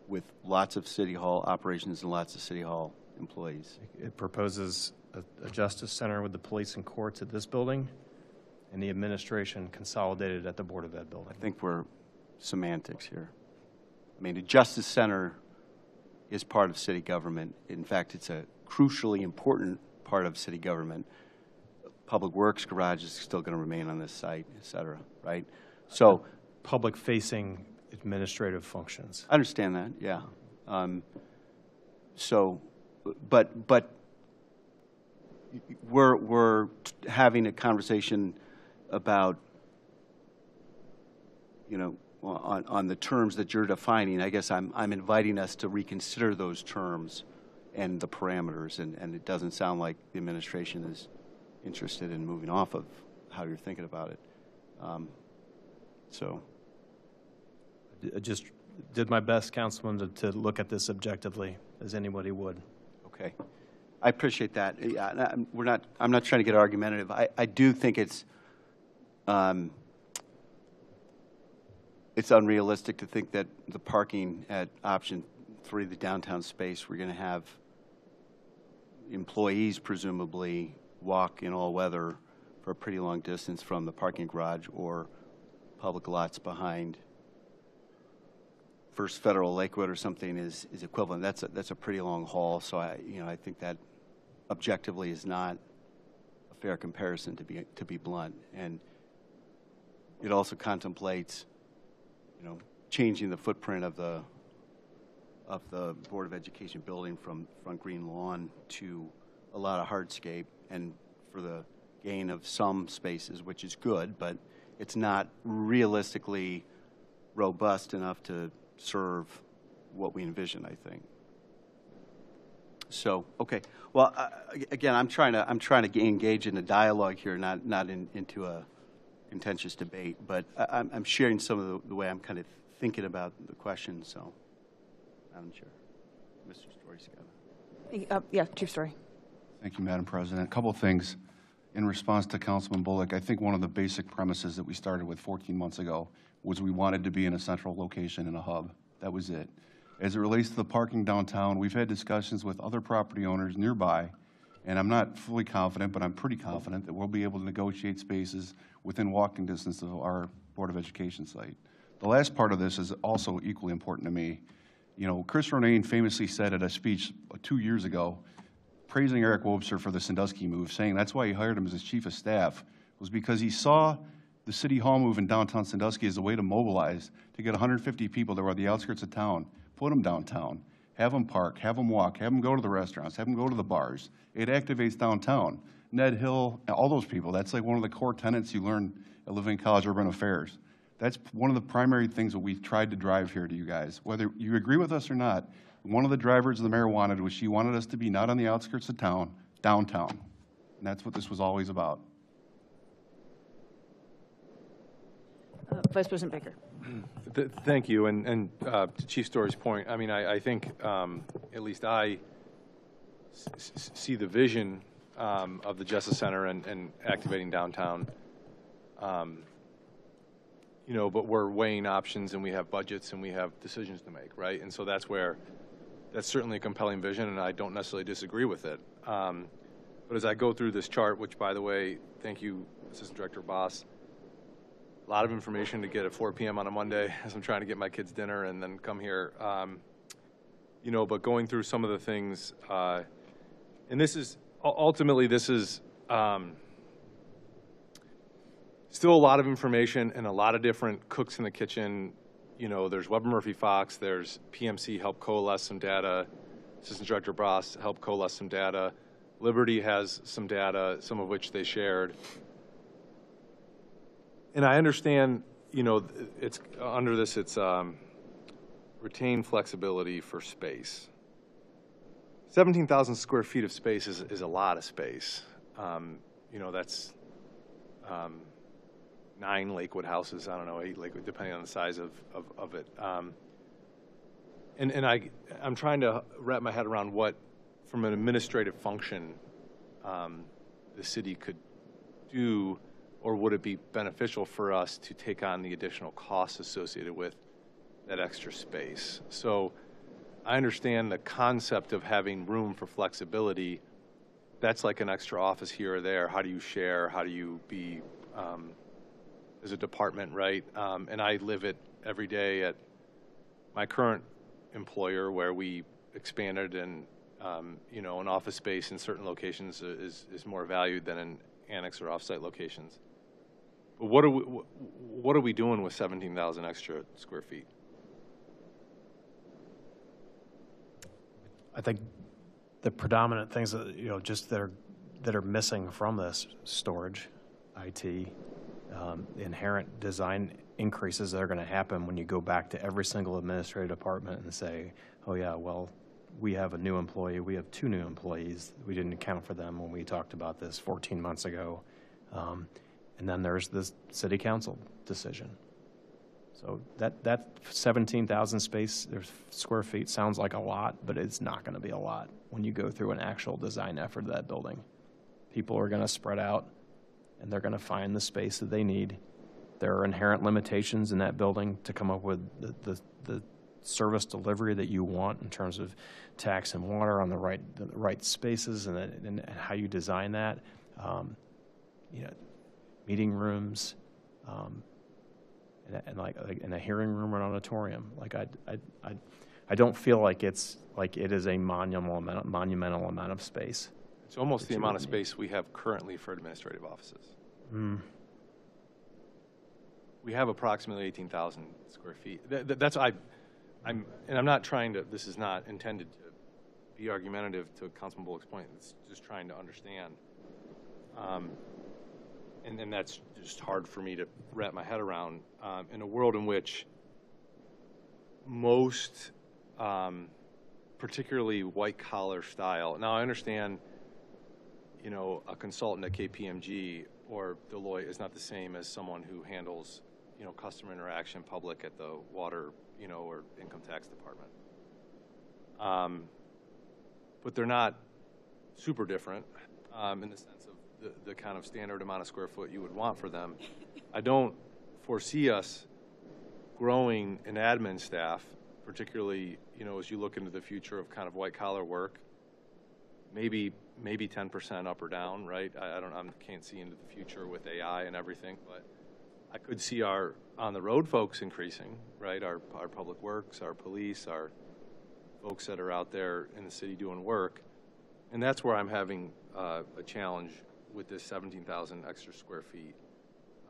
with lots of City Hall operations and lots of City Hall employees. It proposes a justice center with the police and courts at this building, and the administration consolidated at the Board of Ed building. I think we're semantics here. I mean, the Justice Center is part of city government. In fact, it's a crucially important part of city government. Public Works garage is still going to remain on this site, et cetera, right? So public-facing administrative functions. I understand that, yeah. But we're having a conversation about, on the terms that you're defining. I guess I'm inviting us to reconsider those terms and the parameters, and it doesn't sound like the administration is interested in moving off of how you're thinking about it. I just did my best, Councilman, to look at this objectively, as anybody would. Okay. I appreciate that. Yeah, I'm not trying to get argumentative. I do think it's unrealistic to think that the parking at option 3, the downtown space, we're going to have employees presumably walk in all weather for a pretty long distance from the parking garage or public lots behind First Federal Lakewood or something is equivalent. That's a pretty long haul. So I think that objectively is not a fair comparison, to be blunt. And it also contemplates changing the footprint of the Board of Education building from front green lawn to a lot of hardscape, and for the gain of some spaces, which is good, but it's not realistically robust enough to serve what we envision, I think. So, okay. Well, again, I'm trying to engage in a dialogue here, not into a contentious debate, but I'm sharing some of the way I'm kind of thinking about the question. So, Madam Chair, Mr. Story's got it. Yeah, Chief Story. Thank you, Madam President. A couple of things. In response to Councilman Bullock, I think one of the basic premises that we started with 14 months ago was we wanted to be in a central location in a hub. That was it. As it relates to the parking downtown, we've had discussions with other property owners nearby, And I'm not fully confident, but I'm pretty confident that we'll be able to negotiate spaces within walking distance of our Board of Education site. The last part of this is also equally important to me. You know, Chris Ronayne famously said at a speech 2 years ago, praising Eric Wobser for the Sandusky move, saying that's why he hired him as his chief of staff, was because he saw the City Hall move in downtown Sandusky as a way to mobilize, to get 150 people that were at the outskirts of town, put them downtown, have them park, have them walk, have them go to the restaurants, have them go to the bars. It activates downtown. Ned Hill, all those people, that's like one of the core tenets you learn at Living College Urban Affairs. That's one of the primary things that we've tried to drive here to you guys. Whether you agree with us or not, one of the drivers the mayor wanted was she wanted us to be not on the outskirts of town, downtown. And that's what this was always about. Vice President Baker. Thank you. And to Chief Story's point, I mean, I think at least I see the vision of the Justice Center and activating downtown. You know, but we're weighing options and we have budgets and we have decisions to make, right? And so that's certainly a compelling vision, and I don't necessarily disagree with it. But as I go through this chart, which, by the way, thank you, Assistant Director Boss, a lot of information to get at 4 p.m. on a Monday as I'm trying to get my kids dinner and then come here. You know, but going through some of the things, and this is, ultimately, this is still a lot of information and a lot of different cooks in the kitchen. You know, there's Weber Murphy Fox, there's PMC helped coalesce some data, Assistant Director Boss helped coalesce some data, Liberty has some data, some of which they shared. And I understand, you know, it's under this, it's retain flexibility for space. 17,000 square feet of space is a lot of space. You know, that's 9 Lakewood houses, I don't know, 8 Lakewood, depending on the size of it. And I'm trying to wrap my head around what, from an administrative function, the city could do, or would it be beneficial for us to take on the additional costs associated with that extra space? So I understand the concept of having room for flexibility. That's like an extra office here or there. How do you share? How do you be as a department, right? And I live it every day at my current employer, where we expanded, and you know, an office space in certain locations is more valued than in annex or offsite locations. But what are we doing with 17,000 extra square feet? I think the predominant things that, you know, just that are missing from this: storage, IT, inherent design increases that are going to happen when you go back to every single administrative department and say, oh yeah, well, we have a new employee, we have 2 new employees, we didn't account for them when we talked about this 14 months ago. And then there's this city council decision. So that 17,000 square feet sounds like a lot, but it's not going to be a lot when you go through an actual design effort of that building. People are going to spread out, and they're going to find the space that they need. There are inherent limitations in that building to come up with the service delivery that you want in terms of tax and water on the right spaces, and how you design that. You know, meeting rooms, and a hearing room or an auditorium. Like I don't feel like it is a monumental amount of space. It's almost the amount of space we have currently for administrative offices. Mm. We have approximately 18,000 square feet. I'm not trying to. This is not intended to be argumentative to Councilman Bullock's point. It's just trying to understand. And that's just hard for me to wrap my head around in a world in which most, particularly white-collar style. Now, I understand, you know, a consultant at KPMG or Deloitte is not the same as someone who handles, you know, customer interaction, public at the water, you know, or income tax department. But they're not super different in the sense of the kind of standard amount of square foot you would want for them. I don't foresee us growing an admin staff, particularly, you know, as you look into the future of kind of white collar work. Maybe maybe 10% up or down, right? I can't see into the future with AI and everything, but I could see our on-the-road folks increasing, right? Our public works, our police, our folks that are out there in the city doing work. And that's where I'm having a challenge with this 17,000 extra square feet.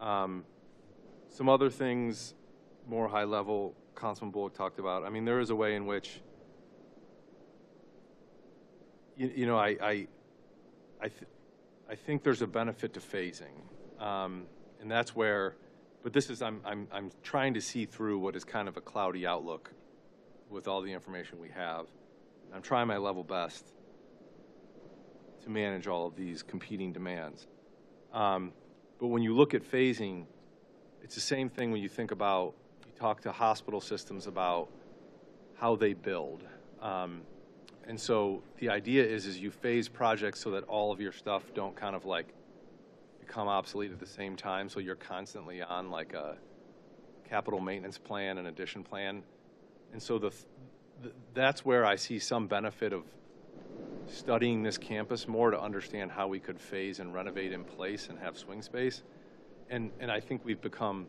Some other things, more high level, Councilman Bullock talked about. I mean, there is a way in which, I think there's a benefit to phasing, and that's where. But this is I'm trying to see through what is kind of a cloudy outlook with all the information we have. I'm trying my level best to manage all of these competing demands. But when you look at phasing, it's the same thing when you think about, you talk to hospital systems about how they build. And so the idea is you phase projects so that all of your stuff don't kind of like become obsolete at the same time. So you're constantly on like a capital maintenance plan and addition plan. And so that's where I see some benefit of studying this campus more to understand how we could phase and renovate in place and have swing space. And I think we've become,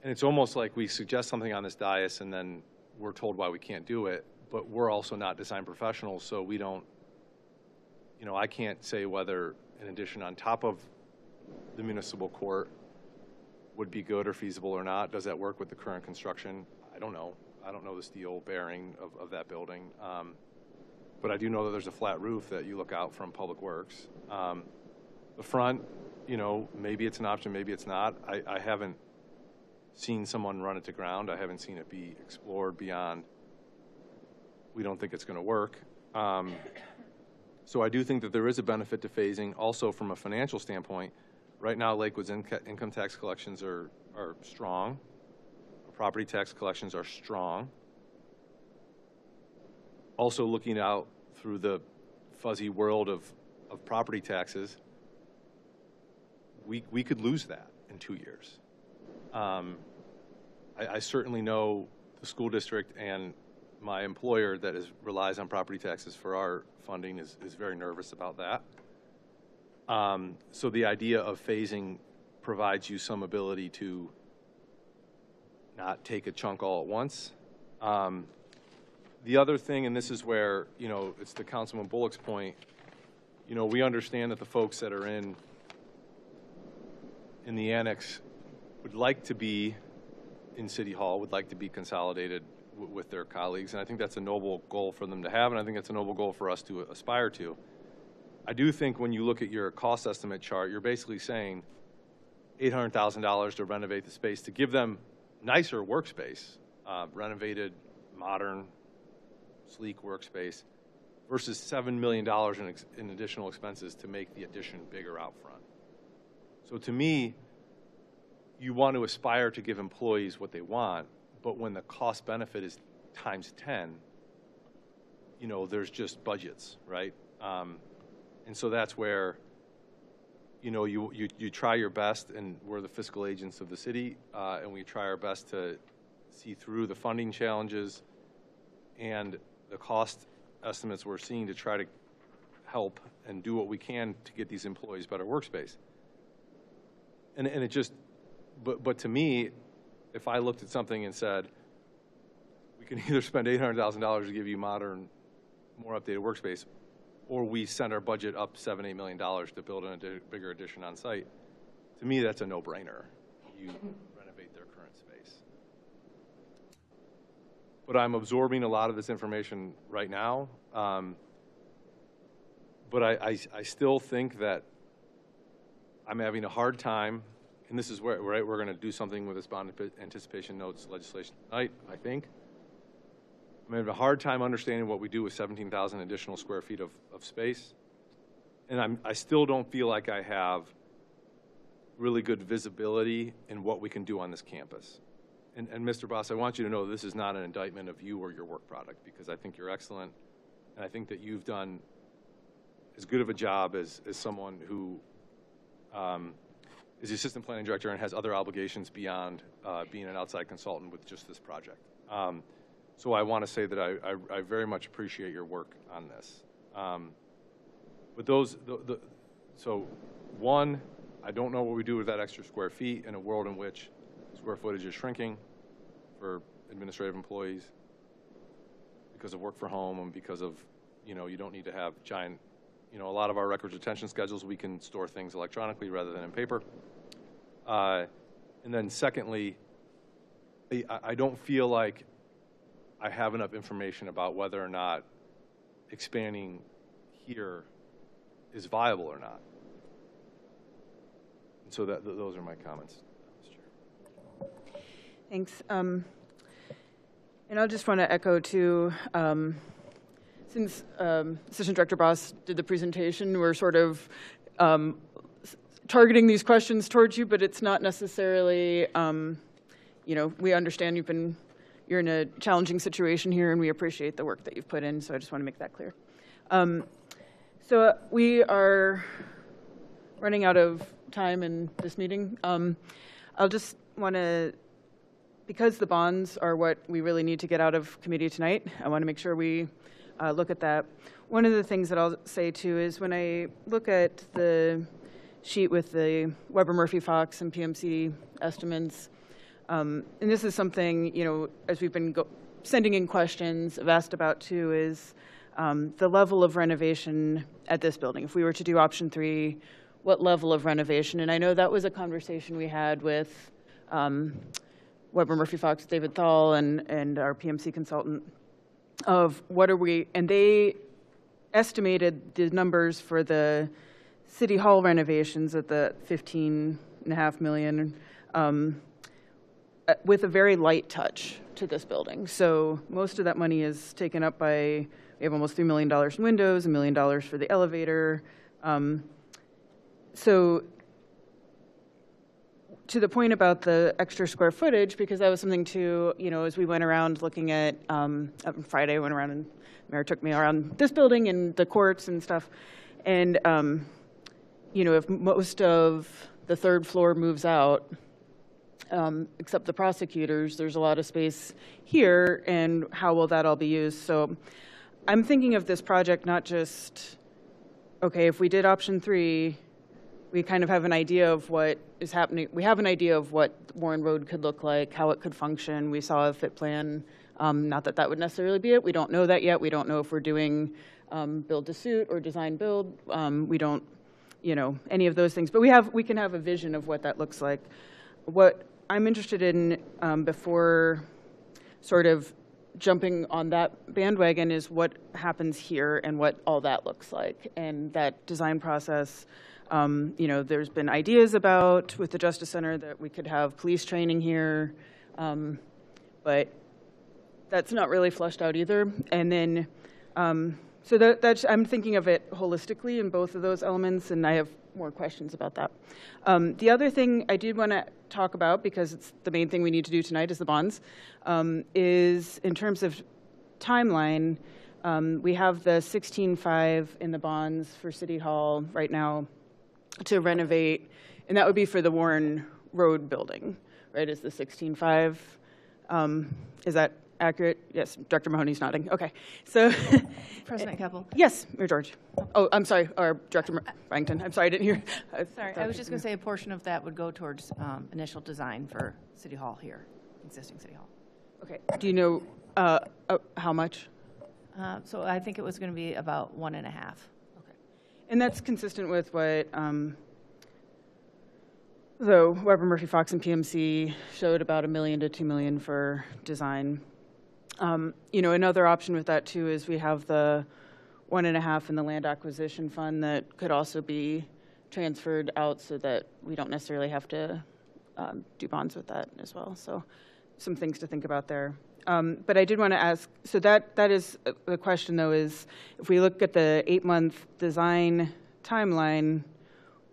and it's almost like we suggest something on this dais and then we're told why we can't do it, but we're also not design professionals, so we don't, I can't say whether an addition on top of the municipal court would be good or feasible or not. Does that work with the current construction? I don't know. I don't know the steel bearing of that building. But I do know that there's a flat roof that you look out from Public Works. The front, maybe it's an option, maybe it's not. I haven't seen someone run it to ground. I haven't seen it be explored beyond, we don't think it's going to work. So I do think that there is a benefit to phasing. Also, from a financial standpoint, right now Lakewood's income tax collections are strong. Property tax collections are strong. Also, looking out through the fuzzy world of property taxes, we could lose that in 2 years. I certainly know the school district and my employer that relies on property taxes for our funding is very nervous about that. So the idea of phasing provides you some ability to not take a chunk all at once. The other thing, and this is where, it's the Councilman Bullock's point, we understand that the folks that are in the annex would like to be in City Hall, would like to be consolidated with their colleagues, and I think that's a noble goal for them to have, and I think it's a noble goal for us to aspire to. I do think when you look at your cost estimate chart, you're basically saying $800,000 to renovate the space, to give them nicer workspace, renovated, modern, sleek workspace, versus $7 million in additional expenses to make the addition bigger out front. So to me, you want to aspire to give employees what they want, but when the cost benefit is times 10, there's just budgets, right? And so that's where, you try your best, and we're the fiscal agents of the city, and we try our best to see through the funding challenges and the cost estimates we're seeing to try to help and do what we can to get these employees better workspace. And it just, but to me, if I looked at something and said, we can either spend $800,000 to give you modern, more updated workspace, or we send our budget up $7-8 million to build a bigger addition on site, to me, that's a no-brainer. You renovate their current space. But I'm absorbing a lot of this information right now. But I still think that I'm having a hard time, and this is where, right, we're going to do something with this bond anticipation notes legislation tonight, I think. I'm having a hard time understanding what we do with 17,000 additional square feet of space. And I still don't feel like I have really good visibility in what we can do on this campus. And Mr. Boss, I want you to know this is not an indictment of you or your work product, because I think you're excellent. And I think that you've done as good of a job as someone who is the assistant planning director and has other obligations beyond being an outside consultant with just this project. So I want to say that I very much appreciate your work on this. But those, so one, I don't know what we do with that extra square feet in a world in which square footage is shrinking for administrative employees because of work from home and because of, you know, you don't need to have giant, you know, a lot of our records retention schedules, we can store things electronically rather than in paper. And then secondly, I don't feel like I have enough information about whether or not expanding here is viable or not. And so those are my comments, Mr. Chair. Thanks. And I'll just want to echo too, since Assistant Director Boss did the presentation, we're sort of targeting these questions towards you, but it's not necessarily, you know, we understand you're in a challenging situation here, and we appreciate the work that you've put in, so I just want to make that clear. So we are running out of time in this meeting. I'll just want to, because the bonds are what we really need to get out of committee tonight, I want to make sure we look at that. One of the things that I'll say too is when I look at the sheet with the Weber Murphy Fox and PMC estimates, and this is something, you know, as we've been sending in questions, I've asked about too, is the level of renovation at this building. If we were to do option 3, what level of renovation? And I know that was a conversation we had with Weber Murphy Fox, David Thal, and our PMC consultant of what are we, and they estimated the numbers for the City Hall renovations at the $15.5 million with a very light touch to this building. So most of that money is taken up by, we have almost $3 million in windows, $1 million for the elevator. So to the point about the extra square footage, because that was something too, you know, as we went around looking at, on Friday, I went around and Mayor took me around this building and the courts and stuff. And, you know, if most of the 3rd floor moves out, except the prosecutors, there's a lot of space here, and how will that all be used? So I'm thinking of this project not just, okay, if we did option 3, we kind of have an idea of what is happening. We have an idea of what Warren Road could look like, how it could function. We saw a fit plan. Not that that would necessarily be it. We don't know that yet. We don't know if we're doing build to suit or design build. We don't, you know, any of those things. But we can have a vision of what that looks like. What I'm interested in before sort of jumping on that bandwagon is what happens here and what all that looks like. And that design process, you know, there's been ideas about with the Justice Center that we could have police training here, but that's not really fleshed out either. And then, so that's, I'm thinking of it holistically in both of those elements, and I have more questions about that. The other thing I did want to talk about, because it's the main thing we need to do tonight is the bonds, is in terms of timeline, we have the 16.5 in the bonds for City Hall right now to renovate, and that would be for the Warren Road building, right, is the 16.5. Is that accurate? Yes, Director Mahoney's nodding. Okay, so. President Keppel. Yes, Mayor George. Oh, I'm sorry, or Director Farrington. I'm sorry, I didn't hear. Sorry, I was just going to say a portion of that would go towards initial design for City Hall here, existing City Hall. Okay, do you know how much? So I think it was going to be about 1.5. Okay, and that's consistent with what the Weber Murphy Fox and PMC showed, about $1 million to $2 million for design. You know, another option with that too is we have the 1.5 in the land acquisition fund that could also be transferred out so that we don't necessarily have to do bonds with that as well. So some things to think about there. But I did want to ask, so that is the question though, is if we look at the 8-month design timeline,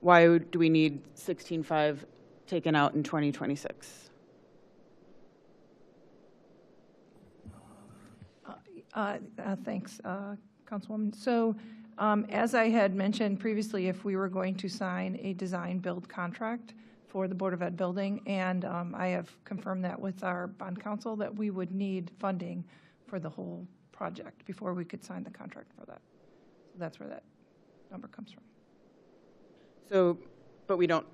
why do we need 16.5 taken out in 2026? Thanks, Councilwoman. So as I had mentioned previously, if we were going to sign a design build contract for the Board of Ed building, and I have confirmed that with our bond counsel, that we would need funding for the whole project before we could sign the contract for that. So that's where that number comes from. So, but we don't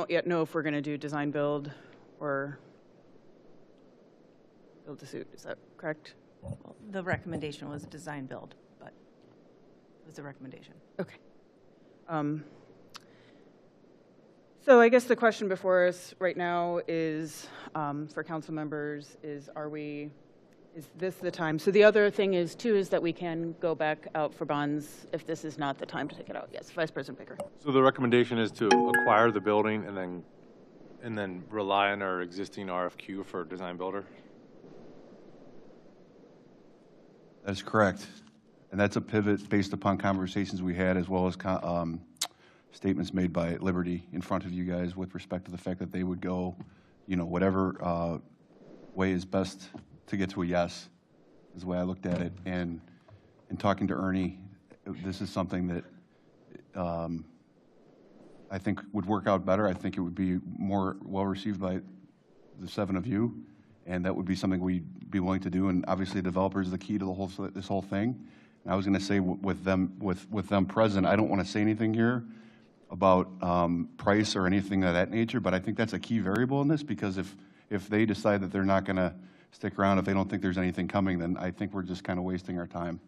yet know if we're going to do design build or build to suit. Is that correct? Well, the recommendation was design build, but it was a recommendation. Okay. So I guess the question before us right now is, for council members, is this the time? So the other thing is, too, is that we can go back out for bonds if this is not the time to take it out. Yes, Vice President Baker. So the recommendation is to acquire the building and then rely on our existing RFQ for design builder? That's correct. And that's a pivot based upon conversations we had, as well as statements made by Liberty in front of you guys with respect to the fact that they would go, whatever way is best to get to a yes, is the way I looked at it. And in talking to Ernie, this is something that I think would work out better. I think it would be more well-received by the 7 of you, and that would be something we'd be willing to do. And obviously, the developer is the key to this whole thing. And I was going to say, with them present, I don't want to say anything here about price or anything of that nature, but I think that's a key variable in this, because if they decide that they're not going to stick around, if they don't think there's anything coming, then I think we're just kind of wasting our time.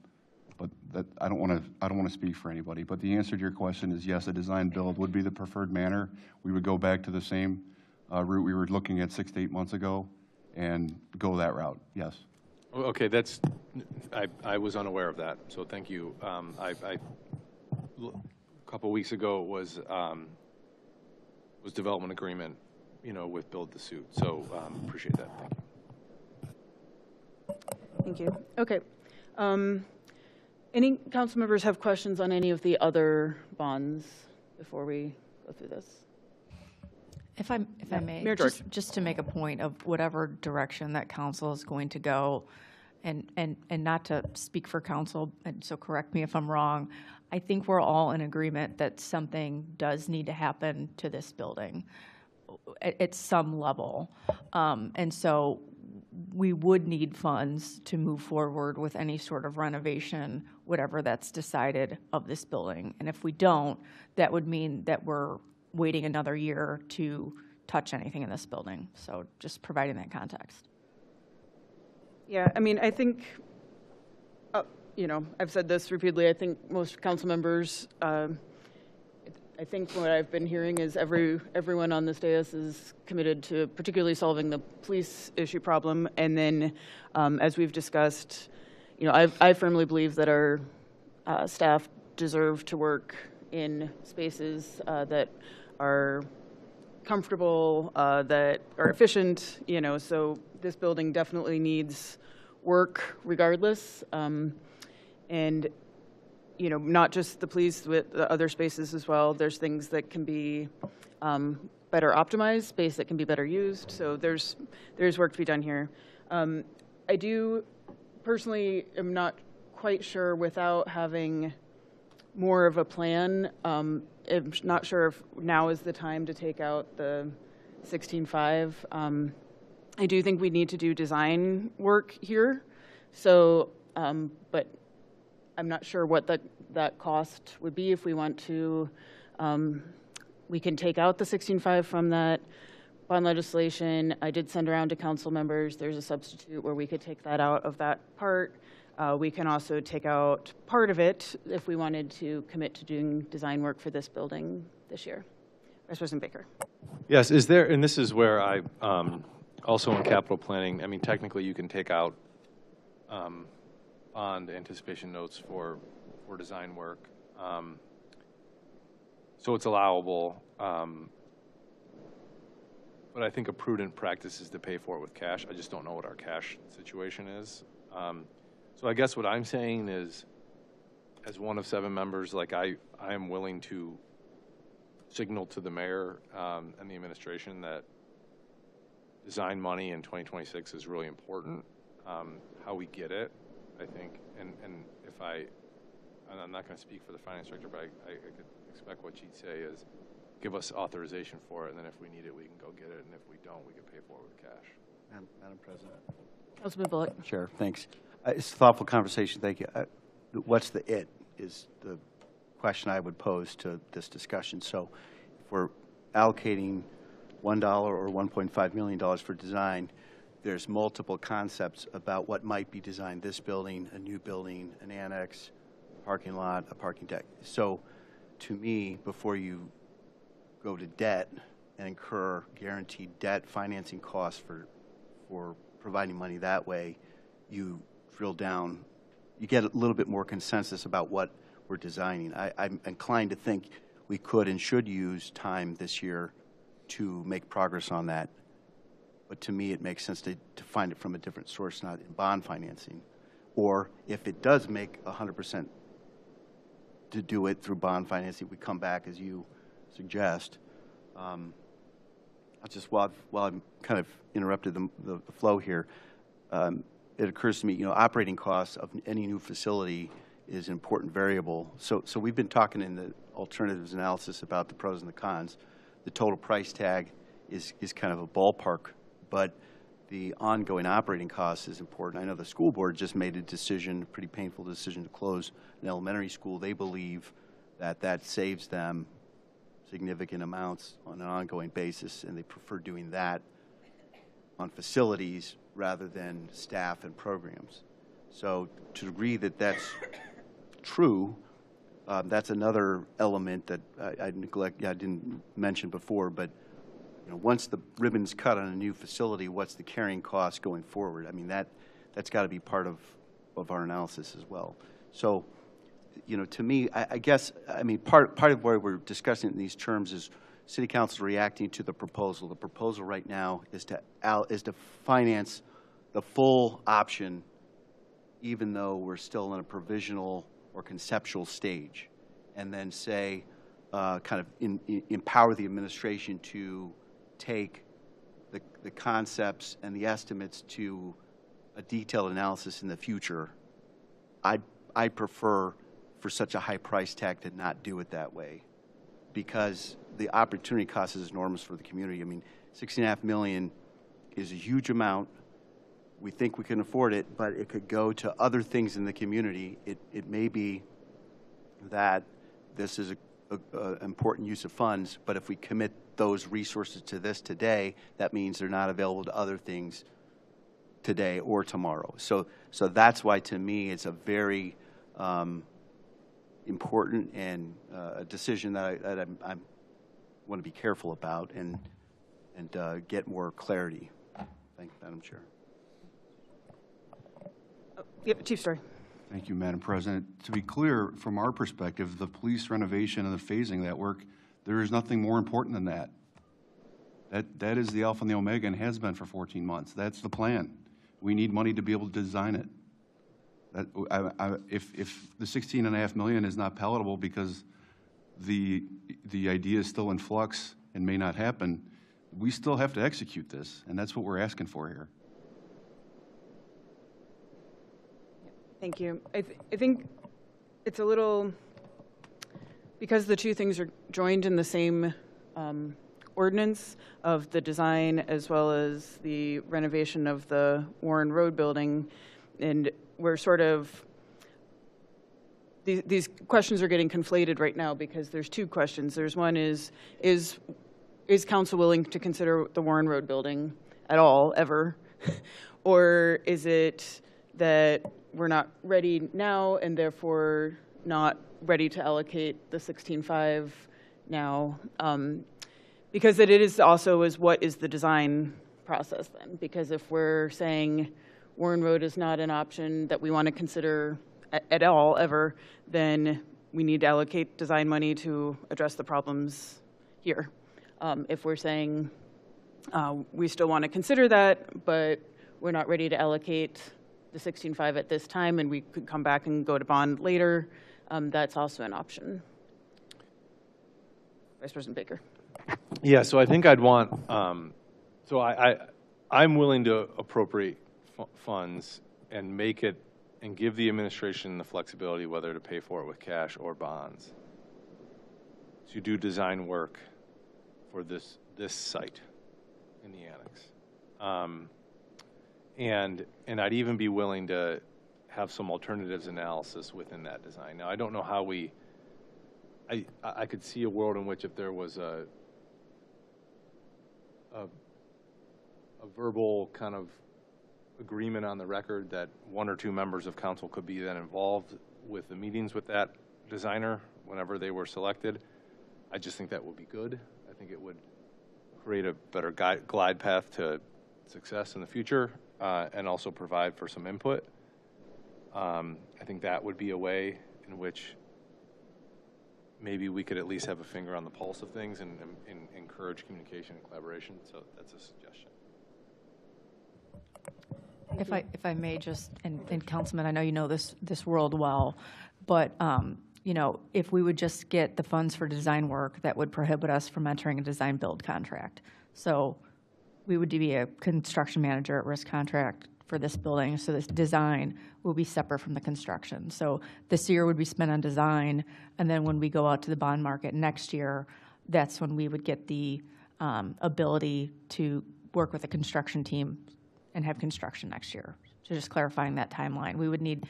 But that, I don't want to speak for anybody. But the answer to your question is yes, a design build would be the preferred manner. We would go back to the same route we were looking at 6 to 8 months ago and go that route. Yes. Okay, I was unaware of that, so thank you. A couple weeks ago was development agreement, with build to suit. So appreciate that. Thank you. Thank you. Okay. Any council members have questions on any of the other bonds before we go through this? If I may, Mayor George. just to make a point of whatever direction that council is going to go, and not to speak for council, and so correct me if I'm wrong, I think we're all in agreement that something does need to happen to this building at some level. And so we would need funds to move forward with any sort of renovation, whatever that's decided, of this building. And if we don't, that would mean that we're waiting another year to touch anything in this building. So just providing that context. Yeah, I mean, I think, I've said this repeatedly. I think most council members, I think what I've been hearing is everyone on this dais is committed to particularly solving the police issue problem. And then, as we've discussed, I firmly believe that our staff deserve to work in spaces that are comfortable, that are efficient, so this building definitely needs work regardless. And, not just the police, with the other spaces as well. There's things that can be better optimized, space that can be better used. So there's work to be done here. I do personally am not quite sure, without having more of a plan. I'm not sure if now is the time to take out the 16.5. I do think we need to do design work here. So, but I'm not sure what that cost would be if we want to. We can take out the 16.5 from that bond legislation. I did send around to council members. There's a substitute where we could take that out of that part. We can also take out part of it if we wanted to commit to doing design work for this building this year. Vice President Baker. Yes, is there, and this is where I, also in capital planning, I mean, technically you can take out bond anticipation notes for design work. So it's allowable. But I think a prudent practice is to pay for it with cash. I just don't know what our cash situation is. So I guess what I'm saying is, as one of 7 members, like I am willing to signal to the mayor and the administration that design money in 2026 is really important. How we get it, I think, and I'm not going to speak for the finance director, but I could expect what she'd say is give us authorization for it, and then if we need it, we can go get it, and if we don't, we can pay for it with cash. Madam President. Councilman Bullock. Sure, thanks. It's a thoughtful conversation, thank you. What's the it? Is the question I would pose to this discussion. So if we're allocating $1 or $1.5 million for design, there's multiple concepts about what might be designed: this building, a new building, an annex, parking lot, a parking deck. So to me, before you go to debt and incur guaranteed debt financing costs for providing money that way, you drill down, you get a little bit more consensus about what we're designing. I'm inclined to think we could and should use time this year to make progress on that. But to me, it makes sense to find it from a different source, not in bond financing. Or if it does make 100% to do it through bond financing, we come back as you suggest. I'll just, while I'm kind of interrupted the flow here, it occurs to me, operating costs of any new facility is an important variable. So we've been talking in the alternatives analysis about the pros and the cons. The total price tag is kind of a ballpark, but the ongoing operating cost is important. I know the school board just made a decision, a pretty painful decision, to close an elementary school. They believe that saves them significant amounts on an ongoing basis, and they prefer doing that on facilities rather than staff and programs. So to agree that that's true, that's another element that I didn't mention before, but once the ribbon's cut on a new facility, what's the carrying cost going forward? I mean, that's got to be part of our analysis as well. So, to me, I guess, part of why we're discussing it in these terms is City Council reacting to the proposal. The proposal right now is to finance the full option, even though we're still in a provisional or conceptual stage, and then say, kind of empower the administration to take the concepts and the estimates to a detailed analysis in the future. I prefer for such a high price tag to not do it that way, because the opportunity cost is enormous for the community. I mean, $16.5 million is a huge amount. We think we can afford it, but it could go to other things in the community. It may be that this is an important use of funds, but if we commit those resources to this today, that means they're not available to other things today or tomorrow. So that's why, to me, it's a very important and a decision that I want to be careful about and get more clarity. Thank you, Madam Chair. Yep, Chief Story. Thank you, Madam President. To be clear, from our perspective, the police renovation and the phasing of that work, there is nothing more important than that. That is the alpha and the omega and has been for 14 months. That's the plan. We need money to be able to design it. If the $16.5 million is not palatable because the idea is still in flux and may not happen, we still have to execute this, and that's what we're asking for here. Thank you. I think it's a little, because the two things are joined in the same ordinance of the design as well as the renovation of the Warren Road building, and we're sort of, these questions are getting conflated right now because there's two questions. There's one is council willing to consider the Warren Road building at all, ever? Or is it that we're not ready now and therefore not ready to allocate the 16.5 now? Because it is also what is the design process then? Because if we're saying Warren Road is not an option that we want to consider at all, ever, then we need to allocate design money to address the problems here. If we're saying we still want to consider that, but we're not ready to allocate the 16.5 at this time, and we could come back and go to bond later, that's also an option. Vice President Baker. Yeah, so I think I'd want, so I'm willing to appropriate funds and make it, and give the administration the flexibility whether to pay for it with cash or bonds to do design work for this site in the annex. And I'd even be willing to have some alternatives analysis within that design. Now, I don't know how we I could see a world in which if there was a verbal kind of agreement on the record that one or two members of council could be then involved with the meetings with that designer whenever they were selected. I just think that would be good. I think it would create a better glide path to success in the future, and also provide for some input. I think that would be a way in which maybe we could at least have a finger on the pulse of things and encourage communication and collaboration. So that's a suggestion. If I may just, and Councilman, I know you know this world well, but you know, if we would just get the funds for design work, that would prohibit us from entering a design build contract. So we would be a construction manager at risk contract for this building. So this design will be separate from the construction. So this year would be spent on design, and then when we go out to the bond market next year, that's when we would get the ability to work with a construction team and have construction next year. So just clarifying that timeline. We would need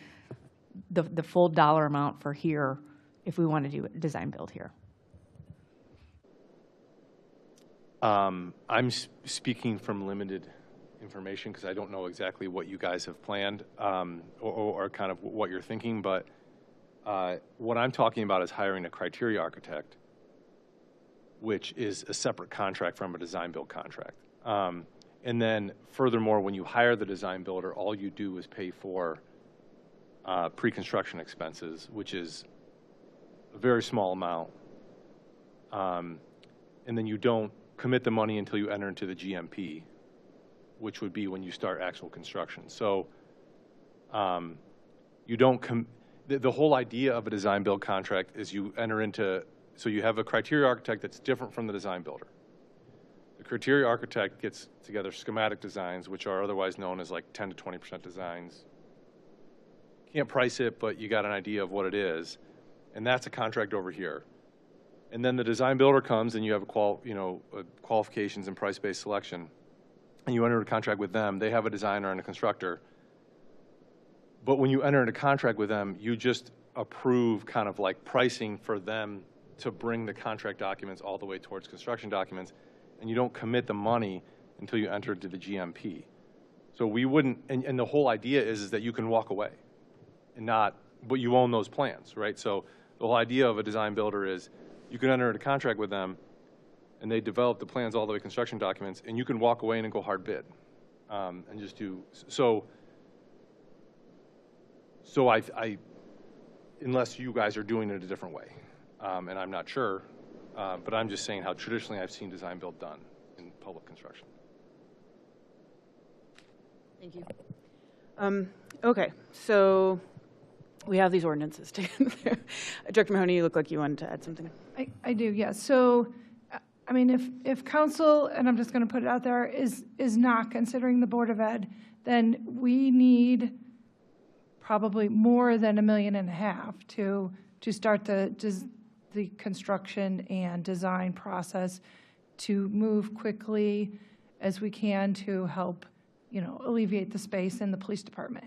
the full dollar amount for here if we want to do a design build here. I'm speaking from limited information because I don't know exactly what you guys have planned, or kind of what you're thinking, but what I'm talking about is hiring a criteria architect, which is a separate contract from a design build contract. And then furthermore, when you hire the design builder, all you do is pay for pre-construction expenses, which is a very small amount. And then you don't commit the money until you enter into the GMP, which would be when you start actual construction. So you don't the whole idea of a design build contract is you enter into, so you have a criteria architect that's different from the design builder. The criteria architect gets together schematic designs, which are otherwise known as like 10 to 20% designs. Can't price it, but you got an idea of what it is. And that's a contract over here. And then the design builder comes and you have qualifications and price-based selection. And you enter a contract with them. They have a designer and a constructor. But when you enter into contract with them, you just approve kind of like pricing for them to bring the contract documents all the way towards construction documents. And you don't commit the money until you enter into the GMP. So we wouldn't, and the whole idea is that you can walk away and not, but you own those plans, right? So the whole idea of a design builder is you can enter into contract with them and they develop the plans all the way construction documents, and you can walk away and go hard bid, and just do, so I unless you guys are doing it a different way, and I'm not sure, but I'm just saying how traditionally I've seen design build done in public construction. Thank you. Okay, so we have these ordinances together. Director Mahoney, you look like you wanted to add something. I do, yes. So, I mean, if council, and I'm just going to put it out there, is not considering the Board of Ed, then we need probably more than $1.5 million to start the construction and design process, to move quickly as we can to help, alleviate the space in the police department.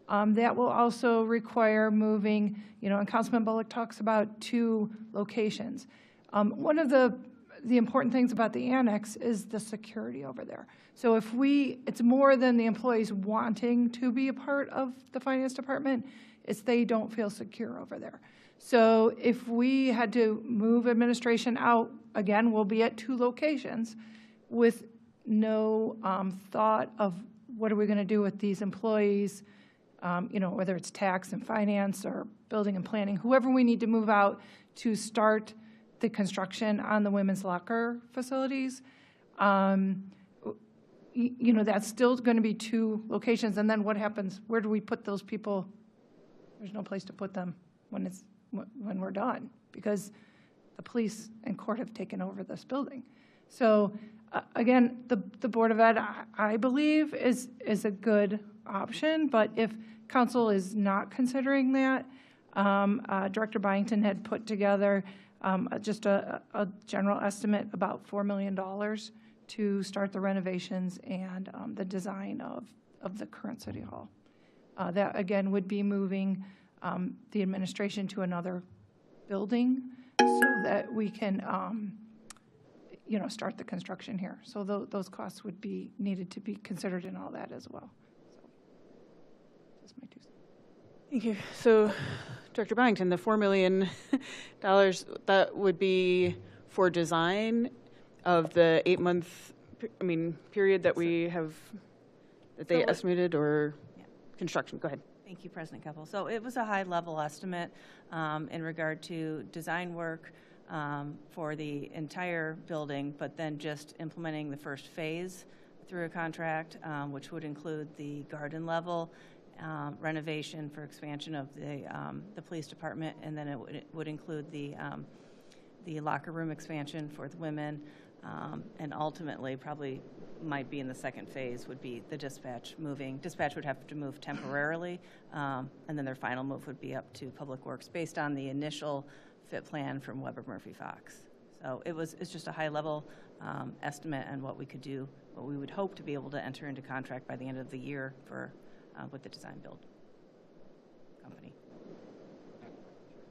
That will also require moving, and Councilman Bullock talks about 2 locations. One of the important things about the annex is the security over there. So it's more than the employees wanting to be a part of the finance department, it's they don't feel secure over there. So if we had to move administration out, again, we'll be at 2 locations with no thought of what are we going to do with these employees, whether it's tax and finance or building and planning, whoever we need to move out to start the construction on the women's locker facilities. That's still going to be 2 locations. And then what happens? Where do we put those people? There's no place to put them when we're done, because the police and court have taken over this building. So again, the Board of Ed, I believe, is a good option. But if council is not considering that, Director Byington had put together just a general estimate, about $4 million to start the renovations and the design of the current City Hall. That, again, would be moving the administration to another building so that we can, start the construction here. So those costs would be needed to be considered in all that as well. So that's my 2 cents. Thank you. So, Director Byington, the $4 million, that would be for design of the 8-month, period that we have, that they estimated, or construction? Go ahead. Thank you, President Keppel. So it was a high-level estimate in regard to design work for the entire building, but then just implementing the first phase through a contract, which would include the garden level renovation for expansion of the police department, and then it would include the locker room expansion for the women, and ultimately probably might be in the second phase would be the dispatch moving. Dispatch would have to move temporarily, and then their final move would be up to Public Works based on the initial fit plan from Weber Murphy Fox. So it's just a high level estimate on what we could do, what we would hope to be able to enter into contract by the end of the year for with the design build company.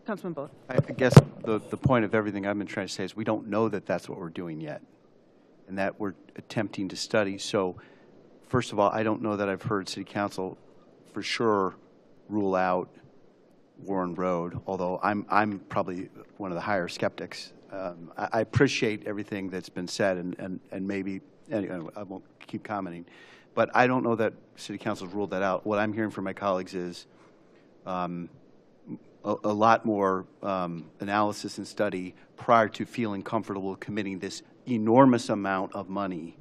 Councilman Bullock. I guess the point of everything I've been trying to say is we don't know that that's what we're doing yet, and that we're attempting to study. So first of all, I don't know that I've heard City Council for sure rule out Warren Road, although I'm probably one of the higher skeptics. I appreciate everything that's been said, and maybe, anyway, I won't keep commenting, but I don't know that City Council's ruled that out. What I'm hearing from my colleagues is a lot more analysis and study prior to feeling comfortable committing this enormous amount of money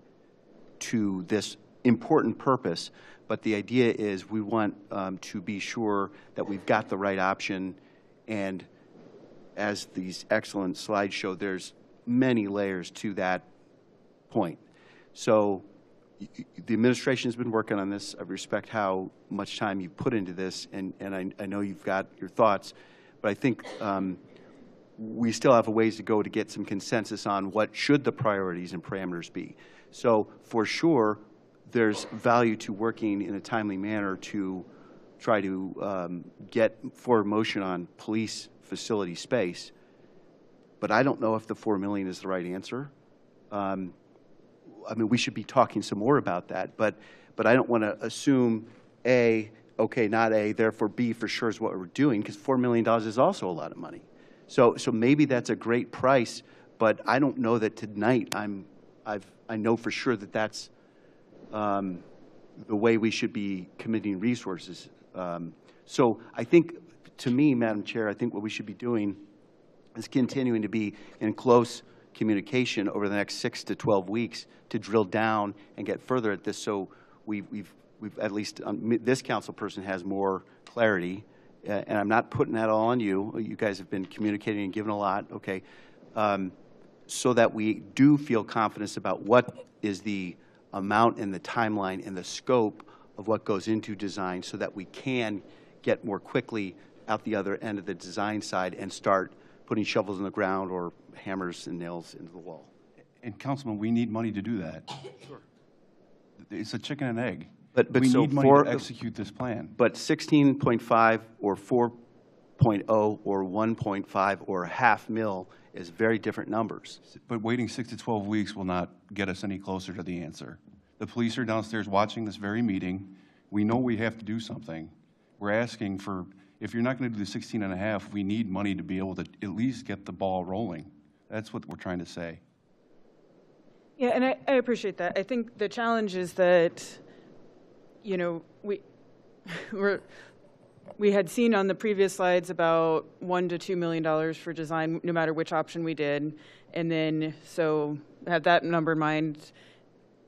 to this important purpose. But the idea is we want to be sure that we've got the right option, and as these excellent slides show, there's many layers to that point. So the administration has been working on this. I respect how much time you put into this, and I know you've got your thoughts, but I think we still have a ways to go to get some consensus on what should the priorities and parameters be. So for sure, there's value to working in a timely manner to try to get forward motion on police facility space, but I don't know if the $4 million is the right answer. I mean, we should be talking some more about that, but I don't want to assume A, okay, not A, therefore B for sure is what we're doing, because $4 million is also a lot of money. So maybe that's a great price, but I don't know that tonight I know for sure that that's the way we should be committing resources. So I think, to me, Madam Chair, I think what we should be doing is continuing to be in close communication over the next 6 to 12 weeks to drill down and get further at this, so we've at least this council person has more clarity, and I'm not putting that all on you. You guys have been communicating and giving a lot, okay, so that we do feel confidence about what is the amount and the timeline and the scope of what goes into design, so that we can get more quickly out the other end of the design side and start putting shovels in the ground or hammers and nails into the wall. And Councilman, we need money to do that. Sure. It's a chicken and egg. But we so need money to execute this plan. But 16.5 or 4.0 or 1.5 or $500,000 is very different numbers. But waiting 6 to 12 weeks will not get us any closer to the answer. The police are downstairs watching this very meeting. We know we have to do something. We're asking for, if you're not going to do the 16.5, we need money to be able to at least get the ball rolling. That's what we're trying to say. Yeah, and I appreciate that. I think the challenge is that, you know, we had seen on the previous slides about $1 to $2 million for design, no matter which option we did. And then, so have that number in mind.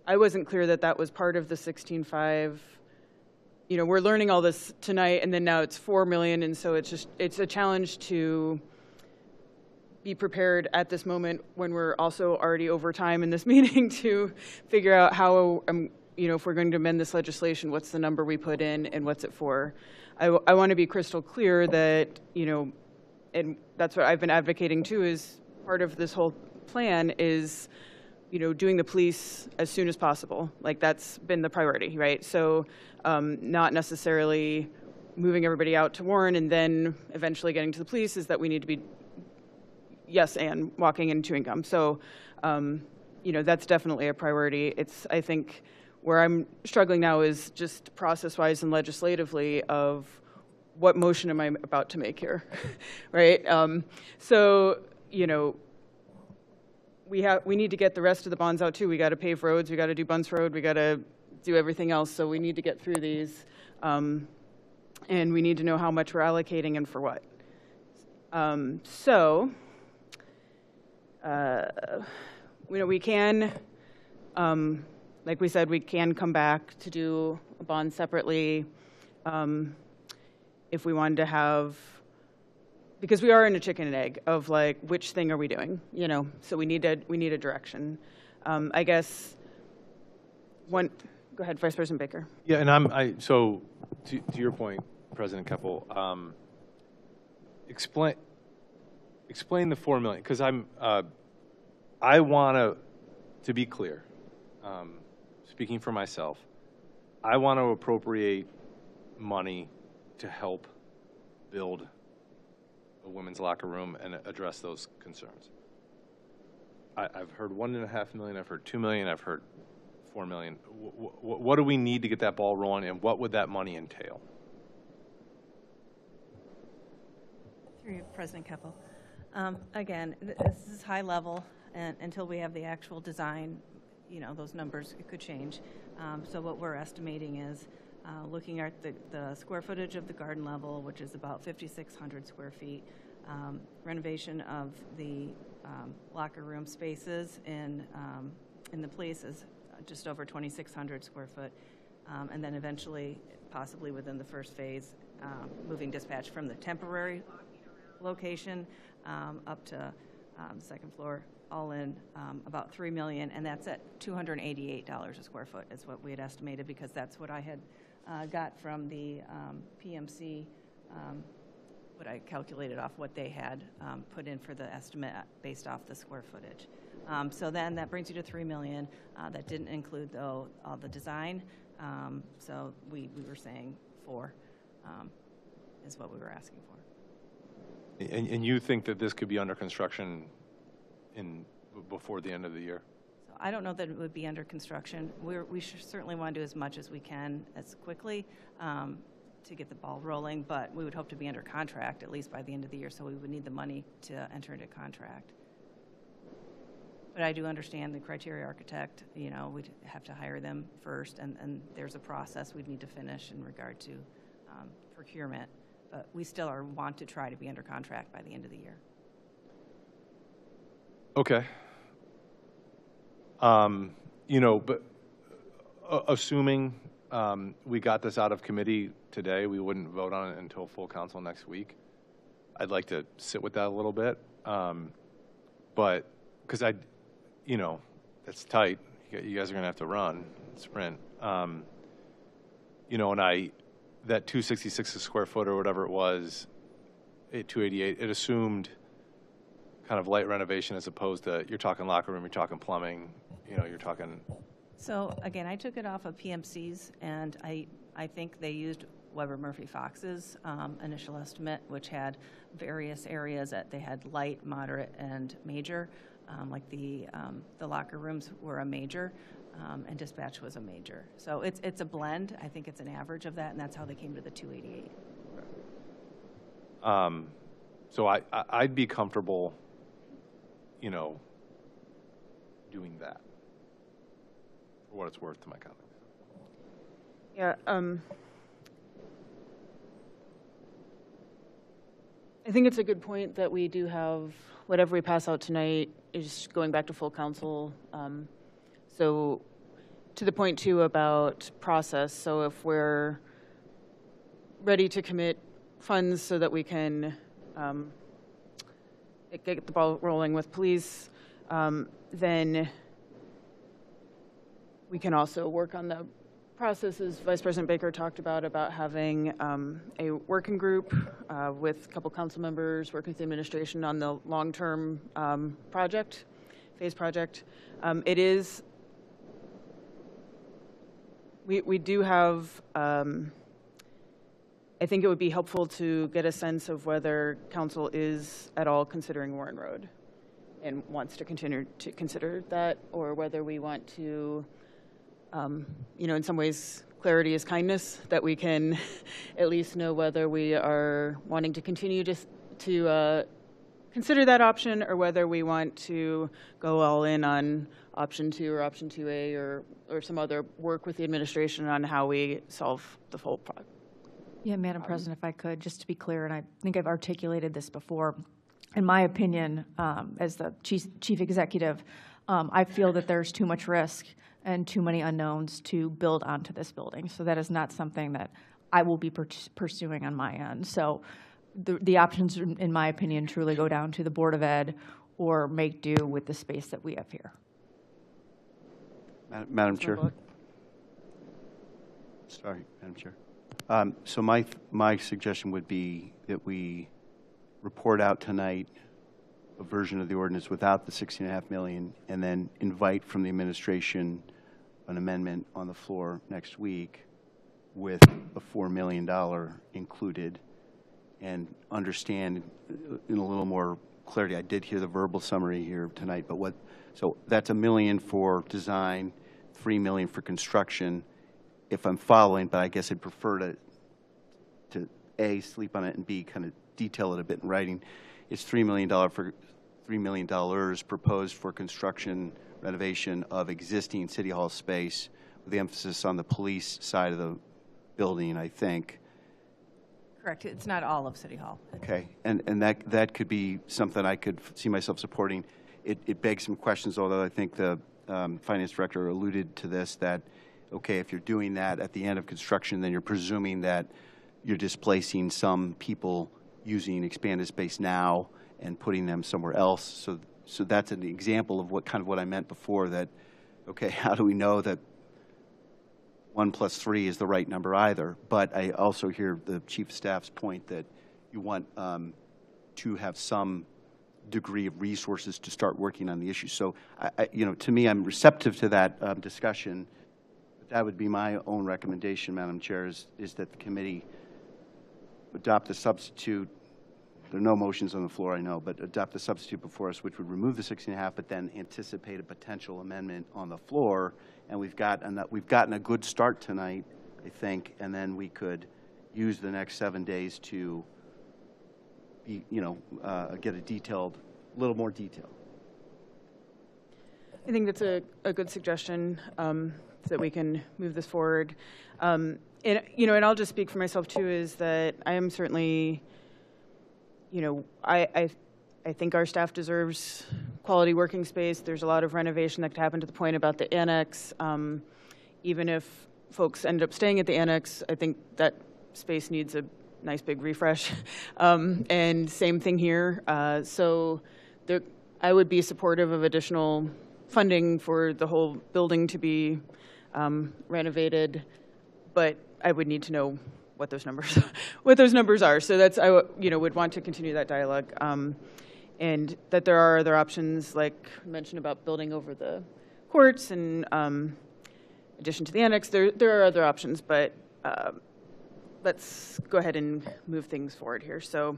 I wasn't clear that that was part of the 16.5. You know, we're learning all this tonight, and then now it's $4 million, and so it's a challenge to be prepared at this moment when we're also already over time in this meeting to figure out how, you know, if we're going to amend this legislation, what's the number we put in and what's it for. I want to be crystal clear that, you know, and that's what I've been advocating too, is part of this whole plan is, you know, doing the police as soon as possible. Like, that's been the priority, right? So not necessarily moving everybody out to Warren and then eventually getting to the police, is that we need to be, yes, and walking and chewing gum. So, that's definitely a priority. I think where I'm struggling now is just process-wise and legislatively of what motion am I about to make here, right? We need to get the rest of the bonds out too. We got to pave roads, we got to do Bunce Road, we got to do everything else. So we need to get through these, and we need to know how much we're allocating and for what. We can, like we said, we can come back to do a bond separately if we wanted to have, because we are in a chicken and egg of like, which thing are we doing? So we need a direction. I guess go ahead, Vice President Baker. Yeah, and so to your point, President Keppel, explain the $4 million, because I want to be clear, speaking for myself, I want to appropriate money to help build a women's locker room and address those concerns. I've heard $1.5 million, I've heard $2 million, I've heard $4 million. What do we need to get that ball rolling, and what would that money entail? Through you, President Keppel. Again, this is high level, and until we have the actual design, those numbers could change. So what we're estimating is looking at the square footage of the garden level, which is about 5,600 square feet, renovation of the locker room spaces in the police is just over 2,600 square foot, and then eventually, possibly within the first phase, moving dispatch from the temporary location up to the second floor, all in about $3 million, and that's at $288 a square foot is what we had estimated, because that's what I had got from the PMC, what I calculated off what they had put in for the estimate based off the square footage. So then that brings you to $3 million. That didn't include, though, all the design. So we were saying 4 is what we were asking for. And you think that this could be under construction before the end of the year? So I don't know that it would be under construction. We certainly want to do as much as we can as quickly to get the ball rolling, but we would hope to be under contract at least by the end of the year, so we would need the money to enter into contract. But I do understand the criteria architect, we'd have to hire them first, and there's a process we'd need to finish in regard to procurement. But we still want to try to be under contract by the end of the year. Okay. But assuming we got this out of committee today, we wouldn't vote on it until full council next week. I'd like to sit with that a little bit. But, because that's tight. You guys are going to have to run, sprint. And that 266 a square foot or whatever it was, 288, it assumed kind of light renovation as opposed to, you're talking locker room, you're talking plumbing, you're talking. So again, I took it off of PMC's, and I think they used Weber Murphy Fox's initial estimate, which had various areas that they had light, moderate, and major. Like the locker rooms were a major, and dispatch was a major. So it's a blend. I think it's an average of that, and that's how they came to the 288. So I'd be comfortable, doing that, for what it's worth to my colleagues. Yeah. I think it's a good point that we do have whatever we pass out tonight is going back to full council. So to the point too about process, so if we're ready to commit funds so that we can get the ball rolling with police, then we can also work on the processes Vice President Baker talked about having a working group with a couple council members, working with the administration on the long-term phase project. It is, we do have, I think it would be helpful to get a sense of whether council is at all considering Warren Road. and wants to continue to consider that, or whether we want to, in some ways, clarity is kindness, that we can at least know whether we are wanting to continue to consider that option, or whether we want to go all in on option 2 or option 2A, or some other work with the administration on how we solve the whole problem. Yeah, Madam President, if I could, just to be clear, and I think I've articulated this before, in my opinion, as the chief executive, I feel that there's too much risk and too many unknowns to build onto this building. So that is not something that I will be pursuing on my end. So the options, in my opinion, truly go down to the Board of Ed or make do with the space that we have here. Madam Chair. Sorry, Madam Chair. So my suggestion would be that we report out tonight a version of the ordinance without the $16.5 million, and then invite from the administration an amendment on the floor next week with a $4 million included, and understand in a little more clarity. I did hear the verbal summary here tonight, but so that's $1 million for design, $3 million for construction, if I'm following, but I guess I'd prefer to A, sleep on it, and B, kind of detail it a bit in writing. It's $3 million proposed for construction renovation of existing City Hall space, with the emphasis on the police side of the building, I think. Correct. It's not all of City Hall. Okay, and that could be something I could see myself supporting. It begs some questions, although I think the finance director alluded to this, that, okay, if you're doing that at the end of construction, then you're presuming that you're displacing some people using expanded space now and putting them somewhere else. So that's an example of what I meant before, that, okay, how do we know that 1 + 3 is the right number either? But I also hear the Chief of Staff's point that you want to have some degree of resources to start working on the issue. So, to me, I'm receptive to that discussion. But that would be my own recommendation, Madam Chair, is that the committee adopt a substitute. There are no motions on the floor, I know, but adopt a substitute before us, which would remove the 16.5, but then anticipate a potential amendment on the floor. And we've gotten a good start tonight, I think, and then we could use the next 7 days to be, get a little more detail. I think that's a good suggestion, so that we can move this forward. And I'll just speak for myself too, is that I am certainly, I think our staff deserves quality working space. There's a lot of renovation that could happen, to the point about the annex. Even if folks end up staying at the annex, I think that space needs a nice big refresh. And same thing here. So I would be supportive of additional funding for the whole building to be renovated, but I would need to know what those numbers are. So that's, I would want to continue that dialogue, and that there are other options, like mentioned about building over the courts and addition to the annex. There are other options, but let's go ahead and move things forward here. So,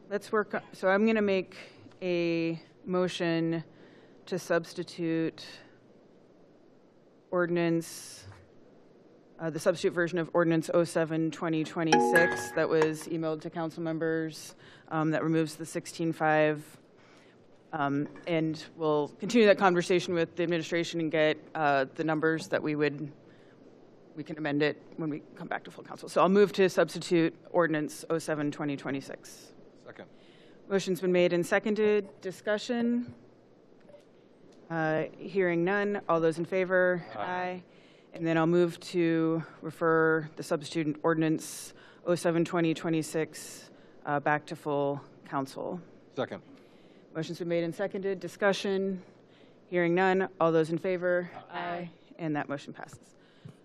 let's work. So I'm going to make a motion to substitute ordinance, the substitute version of ordinance 07-2026 that was emailed to council members, that removes the 16.5, and we'll continue that conversation with the administration and get the numbers that we can amend it when we come back to full council. So I'll move to substitute ordinance 07-2026. Second. Motion's been made and seconded. Discussion? Hearing none. All those in favor? Aye. And then I'll move to refer the substitute ordinance 07-2026 back to full council. Second. Motion's been made and seconded. Discussion? Hearing none. All those in favor? Aye. And that motion passes.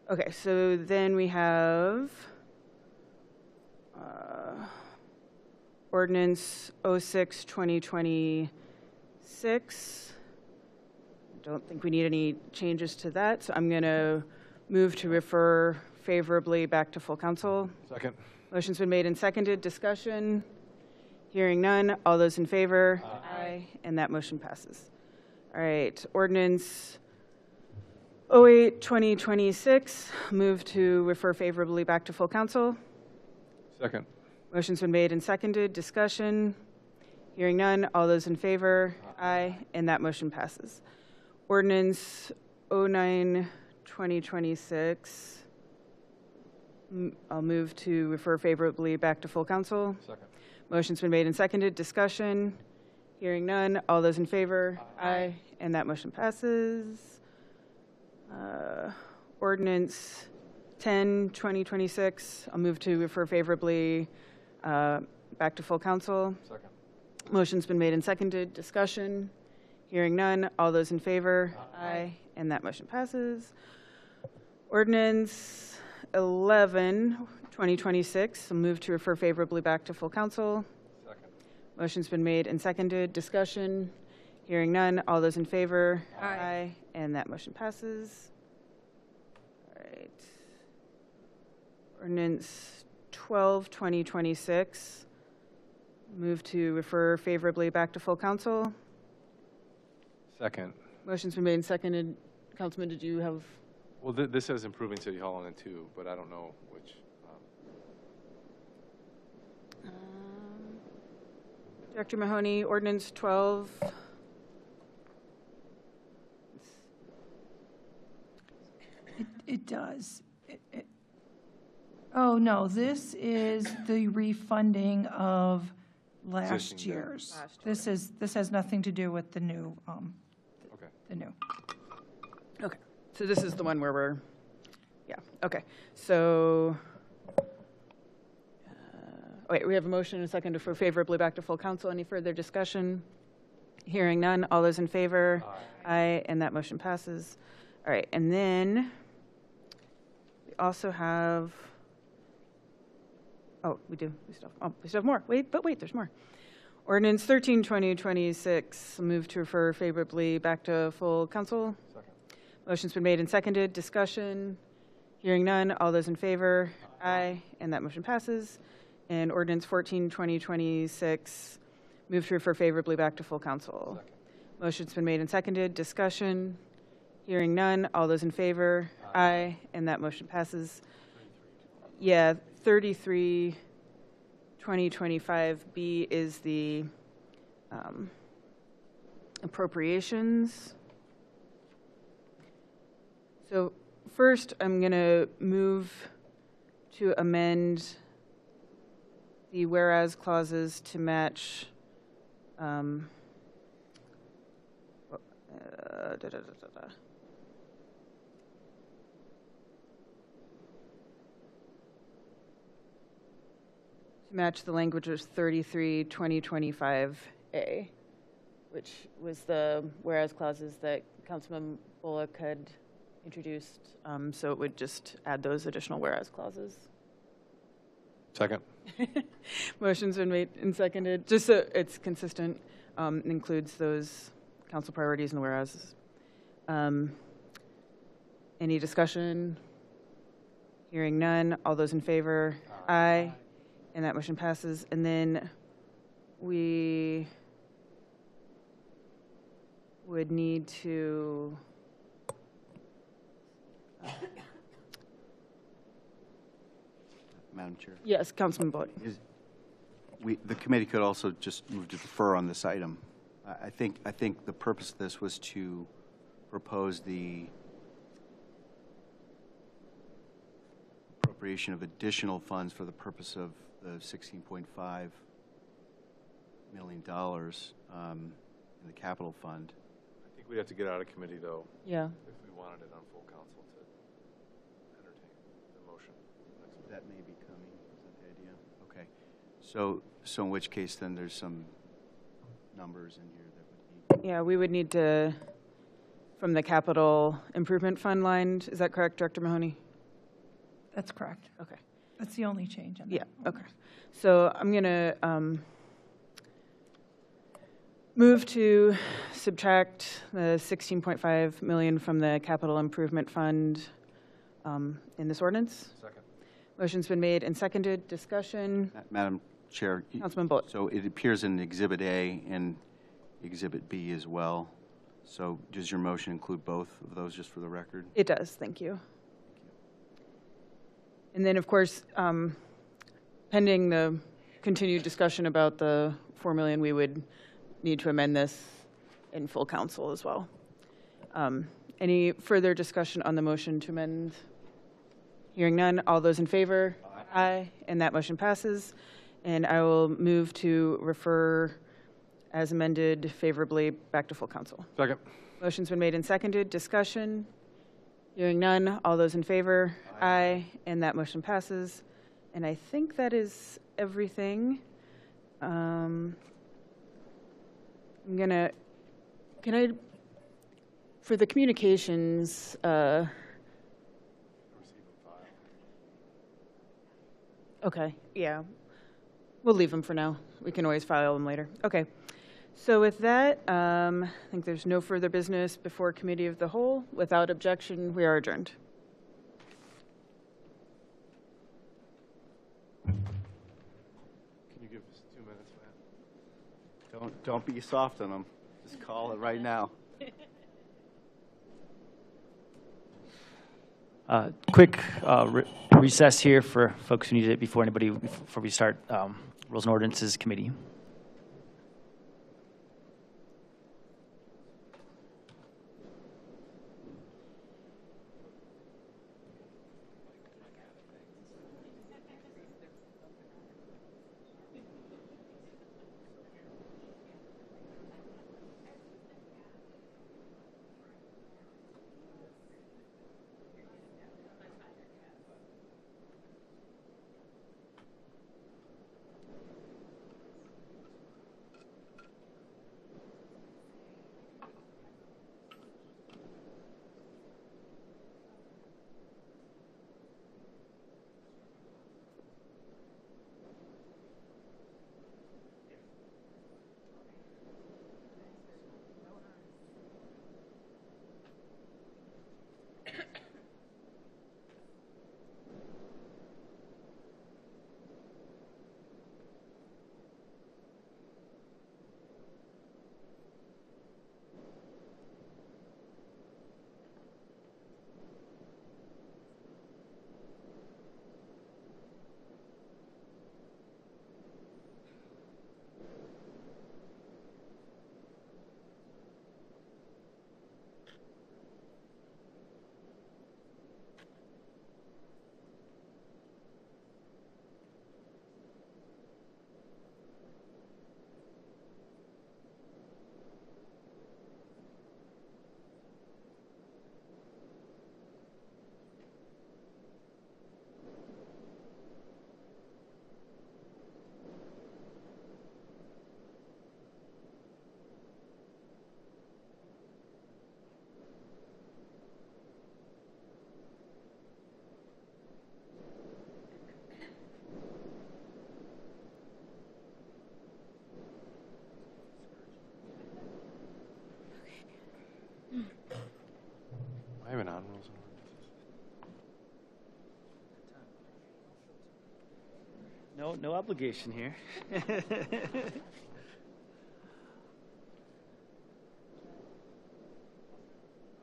Okay, so then we have ordinance 06-2026. don't think we need any changes to that, so I'm going to move to refer favorably back to full council. Second. Motion's been made and seconded. Discussion? Hearing none. All those in favor? Aye. And that motion passes. All right, ordinance 08-2026, move to refer favorably back to full council. Second. Motion's been made and seconded. Discussion? Hearing none. All those in favor? Aye. And that motion passes. Ordinance 09-2026, I'll move to refer favorably back to full council. Second. Motion's been made and seconded. Discussion? Hearing none. All those in favor? Aye. And that motion passes. Ordinance 10-2026, I'll move to refer favorably back to full council. Second. Motion's been made and seconded. Discussion? Hearing none. All those in favor? Aye. And that motion passes. Ordinance 11-2026, I'll move to refer favorably back to full council. Second. Motion's been made and seconded. Discussion? Hearing none. All those in favor? Aye. And that motion passes. All right. Ordinance 12-2026, move to refer favorably back to full council. Second. Motion's been made and seconded. Councilman, did you have? Well, this says improving City Hall 1 and 2, but I don't know which. Director Mahoney, ordinance 12. It does. Oh, no, this is the refunding of last Existing debt. year's. This has nothing to do with the new, Okay. the new. Okay, so this is the one where we're, yeah, okay. So, wait, we have a motion and a second to refer favorably back to full council. Any further discussion? Hearing none. All those in favor? Aye. And that motion passes. All right, and then we also have, oh, we do. We still have more. Wait, there's more. Ordinance 13-2026, move to refer favorably back to full council. Second. Motion's been made and seconded. Discussion? Hearing none. All those in favor? Aye. And that motion passes. And ordinance 14-2026, move to refer favorably back to full council. Second. Motion's been made and seconded. Discussion? Hearing none. All those in favor? Aye. And that motion passes. Yeah, 33-2025B is the appropriations. So first, I'm going to move to amend the whereas clauses to match to match the language of 33-2025A, which was the whereas clauses that Councilman Bullock had introduced. So it would just add those additional whereas clauses. Second. Motion's been made and seconded, just so it's consistent, includes those council priorities and the whereas. Any discussion? Hearing none. All those in favor? Aye. And that motion passes. And then we would need to Madam Chair. yes, Councilman Bullock. The committee could also just move to defer on this item. I think the purpose of this was to propose the appropriation of additional funds for the purpose of the $16.5 million in the capital fund. I think we'd have to get out of committee, though, Yeah. if we wanted it on full council to entertain the motion. That may be coming, is that the idea? Okay. So in which case, then there's some numbers in here that would be. Yeah, we would need to, from the capital improvement fund line, is that correct, Director Mahoney? That's correct. Okay. That's the only change on that. Yeah, okay. So I'm going to Move to subtract the 16.5 million from the capital improvement fund in this ordinance. Second. Motion's been made and seconded. Discussion. Madam Chair. Councilman Bullock. So it appears in Exhibit A and Exhibit B as well. So does your motion include both of those, just for the record? It does. Thank you. And then, of course, pending the continued discussion about the 4 million, we would need to amend this in full council as well. Any further discussion on the motion to amend? Hearing none. All those in favor? Aye. And that motion passes. And I will move to refer as amended favorably back to full council. Second. Motion's been made and seconded. Discussion? Hearing none. All those in favor? Aye. And that motion passes. And I think that is everything. I'm gonna, can I, for the communications, okay, yeah. We'll leave them for now. We can always file them later. Okay. So with that, I think there's no further business before Committee of the Whole. Without objection, we are adjourned. Can you give us 2 minutes, Matt? Don't be soft on them. Just call it right now. Quick recess here for folks who need it before we start Rules and Ordinances Committee. I haven't on Rules and Ordinances. No obligation here.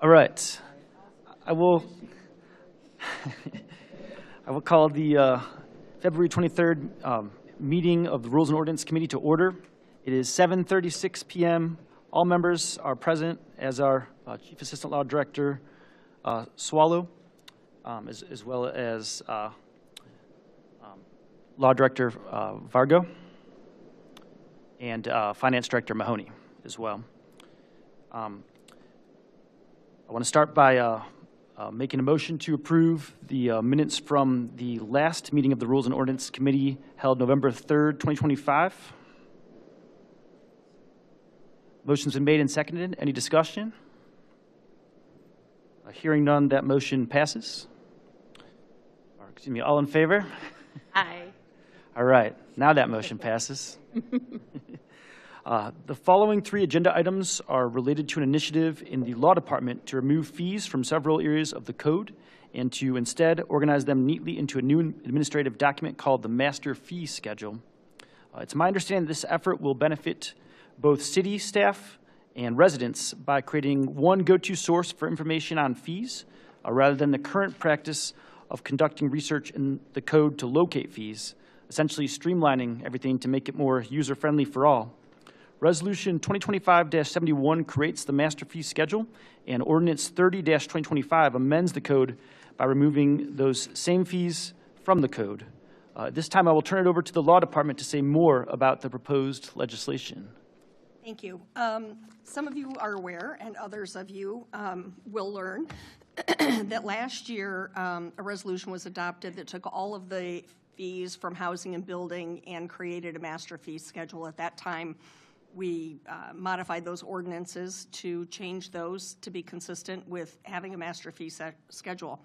All right. I will call the February 23rd meeting of the Rules and Ordinance Committee to order. It is 7:36 p.m. All members are present, as our Chief Assistant Law Director, Swallow, as well as Law Director Vargo, and Finance Director Mahoney as well. I want to start by making a motion to approve the minutes from the last meeting of the Rules and Ordinance Committee held November 3rd, 2025. Motion's been made and seconded. Any discussion? Hearing none, that motion passes. Or, excuse me, all in favor? Aye. All right, now that motion passes. The following 3 agenda items are related to an initiative in the Law Department to remove fees from several areas of the code and to instead organize them neatly into a new administrative document called the Master Fee Schedule. It's my understanding this effort will benefit both city staff and residents by creating one go-to source for information on fees, rather than the current practice of conducting research in the code to locate fees, essentially streamlining everything to make it more user-friendly for all. Resolution 2025-71 creates the master fee schedule, and Ordinance 30-2025 amends the code by removing those same fees from the code. This time I will turn it over to the Law Department to say more about the proposed legislation. Thank you. Some of you are aware, and others of you will learn, that last year a resolution was adopted that took all of the fees from housing and building and created a master fee schedule. At that time, we modified those ordinances to change those to be consistent with having a master fee schedule.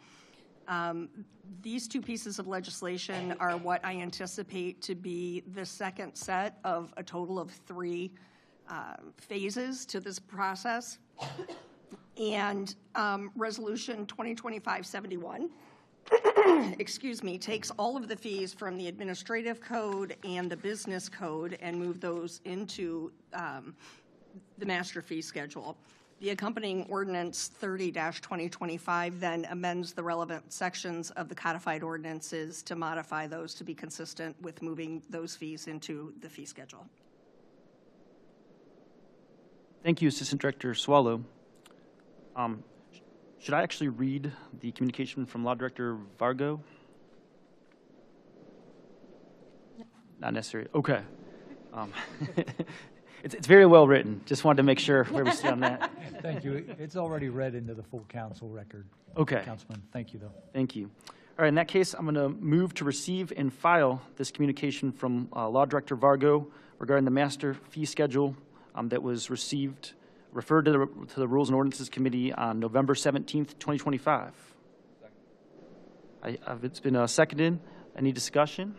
These 2 pieces of legislation are what I anticipate to be the second set of a total of 3 phases to this process. And Resolution 2025-71, excuse me, takes all of the fees from the administrative code and the business code and move those into the master fee schedule. The accompanying Ordinance 30-2025 then amends the relevant sections of the codified ordinances to modify those to be consistent with moving those fees into the fee schedule. Thank you, Assistant Director Swallow. Should I actually read the communication from Law Director Vargo? Not necessary. Okay. It's very well written. Just wanted to make sure where we stand on that. Thank you. It's already read into the full council record. Okay. Councilman, thank you, though. Thank you. All right, in that case, I'm going to move to receive and file this communication from Law Director Vargo regarding the master fee schedule that was referred to the Rules and Ordinances Committee on November 17th, 2025. It's been seconded. Any discussion?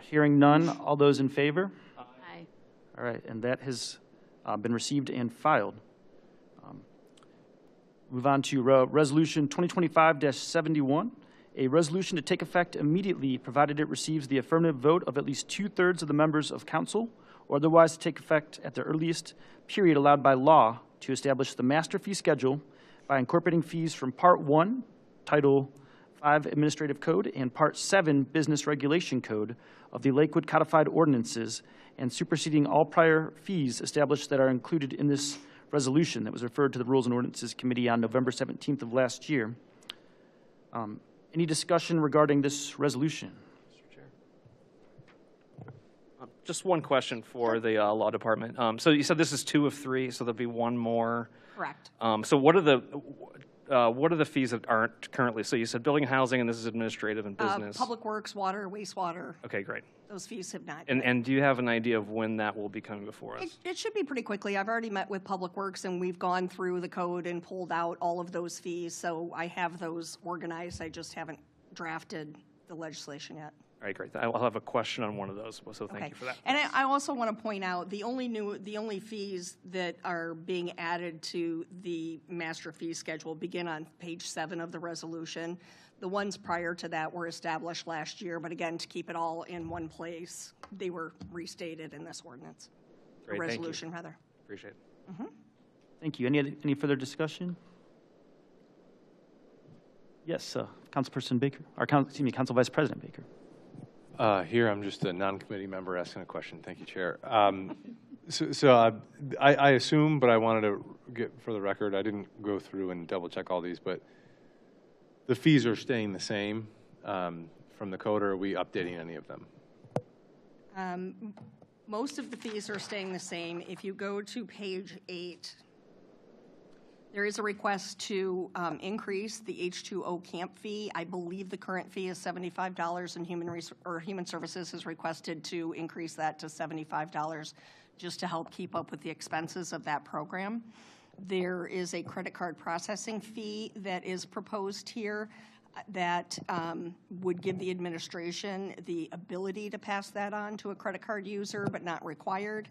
Hearing none, all those in favor? Aye. All right, and that has been received and filed. Move on to Resolution 2025-71, a resolution to take effect immediately provided it receives the affirmative vote of at least 2/3 of the members of council, or otherwise to take effect at the earliest period allowed by law to establish the master fee schedule by incorporating fees from Part 1, Title 5 Administrative Code, and Part 7 Business Regulation Code of the Lakewood Codified Ordinances, and superseding all prior fees established that are included in this resolution that was referred to the Rules and Ordinances Committee on November 17th of last year. Any discussion regarding this resolution? Mr. Chair. Just one question for the Law Department. So you said this is 2 of 3, so there'll be one more. Correct. So what are the fees that aren't currently? So you said building and housing, and this is administrative and business. Public Works, water, wastewater. Okay, great. Those fees have not. And do you have an idea of when that will be coming before us? It should be pretty quickly. I've already met with Public Works, and we've gone through the code and pulled out all of those fees, so I have those organized. I just haven't drafted the legislation yet. All right, great. I'll have a question on one of those, so thank you for that. And I also want to point out, the only fees that are being added to the master fee schedule begin on page 7 of the resolution. The ones prior to that were established last year, but again, to keep it all in one place, they were restated in this ordinance. Great, resolution, rather. Appreciate it. Mm-hmm. Thank you. Any further discussion? Yes, Councilperson Baker, or Council Vice President Baker. Here, I'm just a non-committee member asking a question. Thank you, Chair. I assume, but I wanted to get for the record, I didn't go through and double check all these, but the fees are staying the same from the code, or are we updating any of them? Most of the fees are staying the same. If you go to page 8, there is a request to increase the H2O camp fee. I believe the current fee is $75, and Human Services has requested to increase that to $75 just to help keep up with the expenses of that program. There is a credit card processing fee that is proposed here. that would give the administration the ability to pass that on to a credit card user, but not required.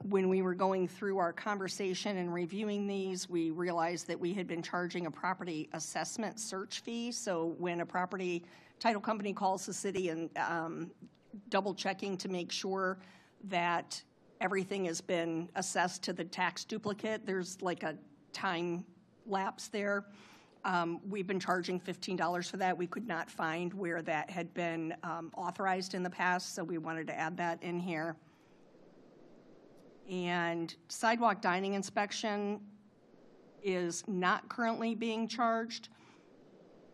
When we were going through our conversation and reviewing these, we realized that we had been charging a property assessment search fee. So when a property title company calls the city and double checking to make sure that everything has been assessed to the tax duplicate, there's like a time lapse there. We've been charging $15 for that. We could not find where that had been authorized in the past, so we wanted to add that in here. And sidewalk dining inspection is not currently being charged.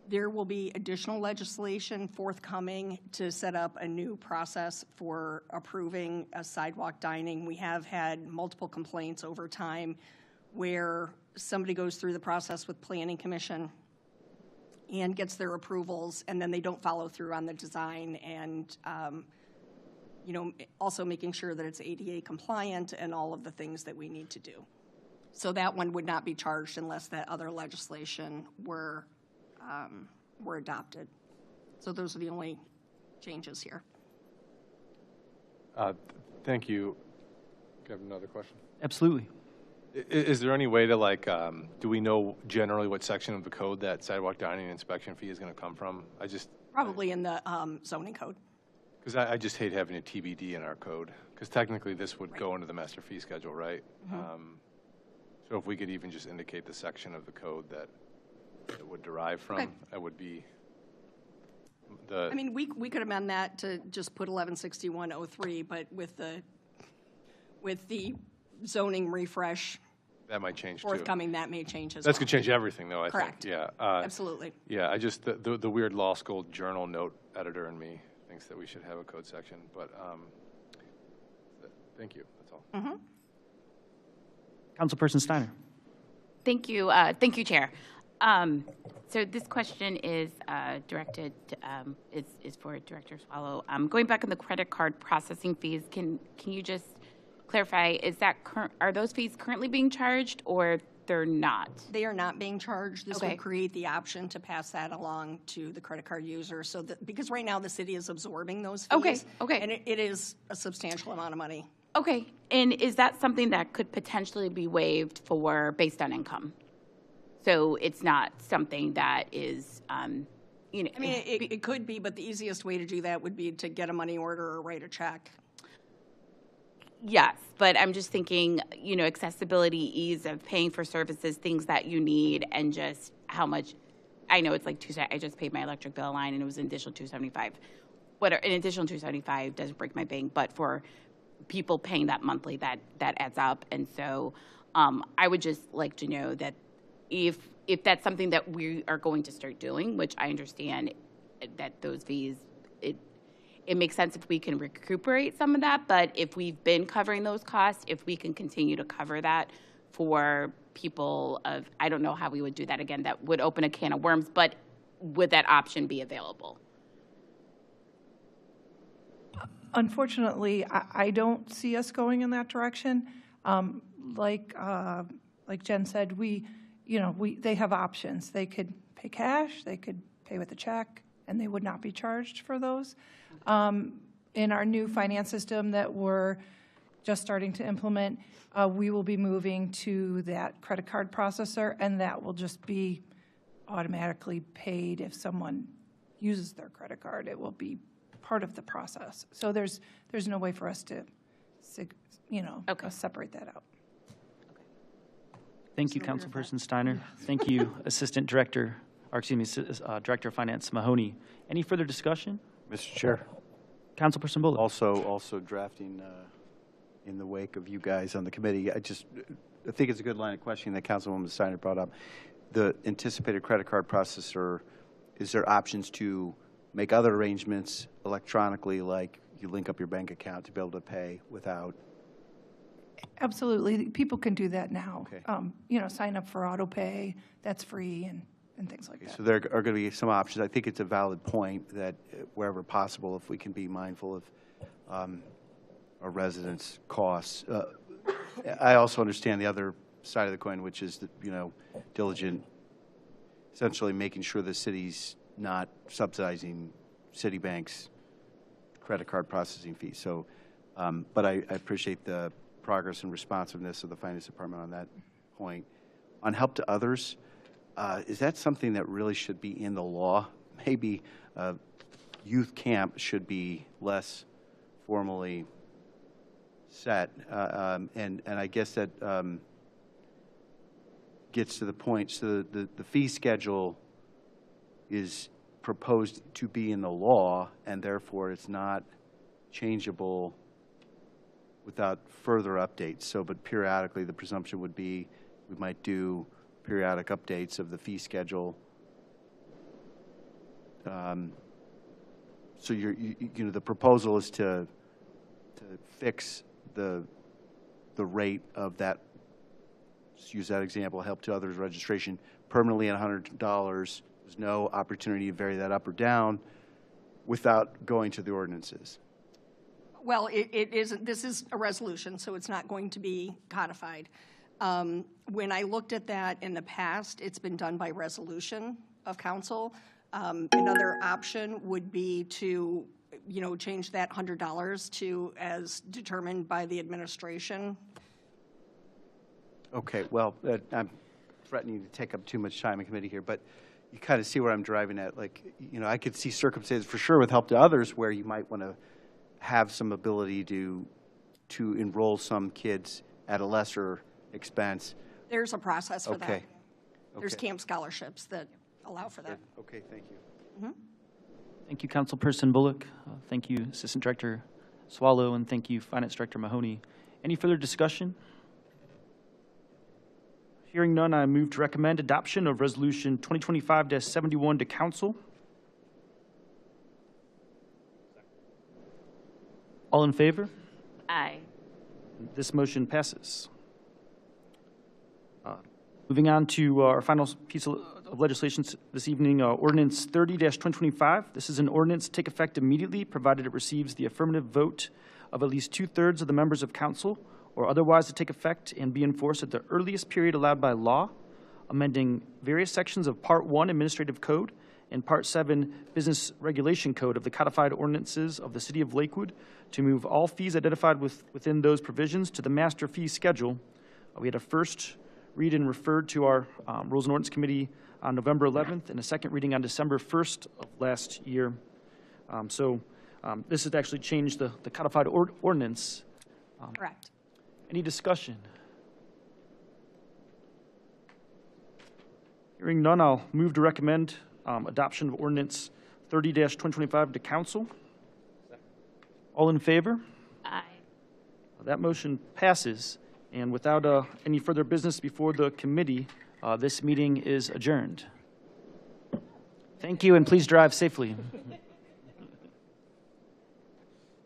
There will be additional legislation forthcoming to set up a new process for approving a sidewalk dining. We have had multiple complaints over time where somebody goes through the process with Planning Commission and gets their approvals, and then they don't follow through on the design, and you know, also making sure that it's ADA compliant and all of the things that we need to do. So that one would not be charged unless that other legislation were adopted. So those are the only changes here. Thank you. Do you have another question? Absolutely. Is there any way to, like, do we know generally what section of the code that sidewalk dining inspection fee is going to come from? Probably in the zoning code. Because I just hate having a TBD in our code, because technically this would go into the master fee schedule, right? So if we could even just indicate the section of the code that it would derive from, that would be the... I mean, we could amend that to just put 116103, but with the zoning refresh that might change forthcoming, that may change as That's well. going to change everything, though, I Correct. think. Yeah. Absolutely. Yeah, I just, the weird law school journal note editor in me thinks that we should have a code section, but thank you, that's all. Councilperson Steiner. Thank you, Chair. So this question is directed, is for Director Swallow. Going back on the credit card processing fees, can you just clarify, are those fees currently being charged, or they're not? They are not being charged. This would create the option to pass that along to the credit card user. So that, because right now the city is absorbing those fees. Okay. And it is a substantial amount of money. Okay. And is that something that could potentially be waived for based on income? So it's not something that is, you know. I mean, it could be, but the easiest way to do that would be to get a money order or write a check. Yes, but I'm just thinking, you know, accessibility, ease of paying for services, things that you need, and just how much. I know it's like I just paid my electric bill line, and it was an additional $275. An additional $275 doesn't break my bank, but for people paying that monthly, that adds up. And so, I would just like to know that if that's something that we are going to start doing, which I understand that those fees, it makes sense if we can recuperate some of that, but if we've been covering those costs, if we can continue to cover that for people I don't know how we would do that again, that would open a can of worms, but would that option be available? Unfortunately, I don't see us going in that direction. Like Jen said, they have options. They could pay cash, they could pay with a check, and they would not be charged for those. In our new finance system that we're just starting to implement, we will be moving to that credit card processor, and that will just be automatically paid if someone uses their credit card. It will be part of the process. So there's no way for us to, separate that out. Thank you, Councilperson Steiner. Thank you, Assistant Director, Director of Finance Mahoney. Any further discussion? Mr. Chair. Councilperson Bullock. Also drafting in the wake of you guys on the committee, I think it's a good line of questioning that Councilwoman Steiner brought up. The anticipated credit card processor, is there options to make other arrangements electronically, like you link up your bank account to be able to pay without? Absolutely. People can do that now. Okay. Sign up for auto pay, that's free, and things like that. So there are going to be some options. I think it's a valid point that wherever possible, if we can be mindful of our residents' costs. I also understand the other side of the coin, which is that, diligent essentially making sure the city's not subsidizing Citibank's credit card processing fees. So, but I appreciate the progress and responsiveness of the Finance Department on that point. On help to others, is that something that really should be in the law? Maybe youth camp should be less formally set, and I guess that gets to the point. So the fee schedule is proposed to be in the law, and therefore it's not changeable without further updates. So, but periodically, the presumption would be we might do periodic updates of the fee schedule. So you know, the proposal is to fix the rate of that. Let's use that example. Help to others registration permanently at $100. There's no opportunity to vary that up or down without going to the ordinances. Well, it isn't. This is a resolution, so it's not going to be codified. When I looked at that in the past, it's been done by resolution of council. Another option would be to, you know, change that $100 to as determined by the administration. Okay, well, I'm threatening to take up too much time in committee here, but you kind of see where I'm driving at. Like, you know, I could see circumstances for sure with help to others where you might want to have some ability to enroll some kids at a lesser expense. There's a process for that. Okay. There's camp scholarships that allow for that. Okay, thank you. Mm-hmm. Thank you, Councilperson Bullock. Thank you, Assistant Director Swallow, and thank you, Finance Director Mahoney. Any further discussion? Hearing none, I move to recommend adoption of Resolution 2025-71 to Council. All in favor? Aye. This motion passes. Moving on to our final piece of legislation this evening, Ordinance 30-2025. This is an ordinance to take effect immediately, provided it receives the affirmative vote of at least 2/3 of the members of council, or otherwise to take effect and be enforced at the earliest period allowed by law, amending various sections of Part 1 Administrative Code and Part 7 Business Regulation Code of the codified ordinances of the City of Lakewood to move all fees identified within those provisions to the master fee schedule. We had a first read and referred to our Rules and Ordinance Committee on November 11th and a second reading on December 1st of last year. This has actually changed the codified ordinance. Correct. Any discussion? Hearing none, I'll move to recommend adoption of Ordinance 30-2025 to Council. All in favor? Aye. That motion passes. And without any further business before the committee, this meeting is adjourned. Thank you, and please drive safely.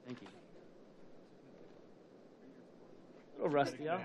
Thank you. A little rusty, huh?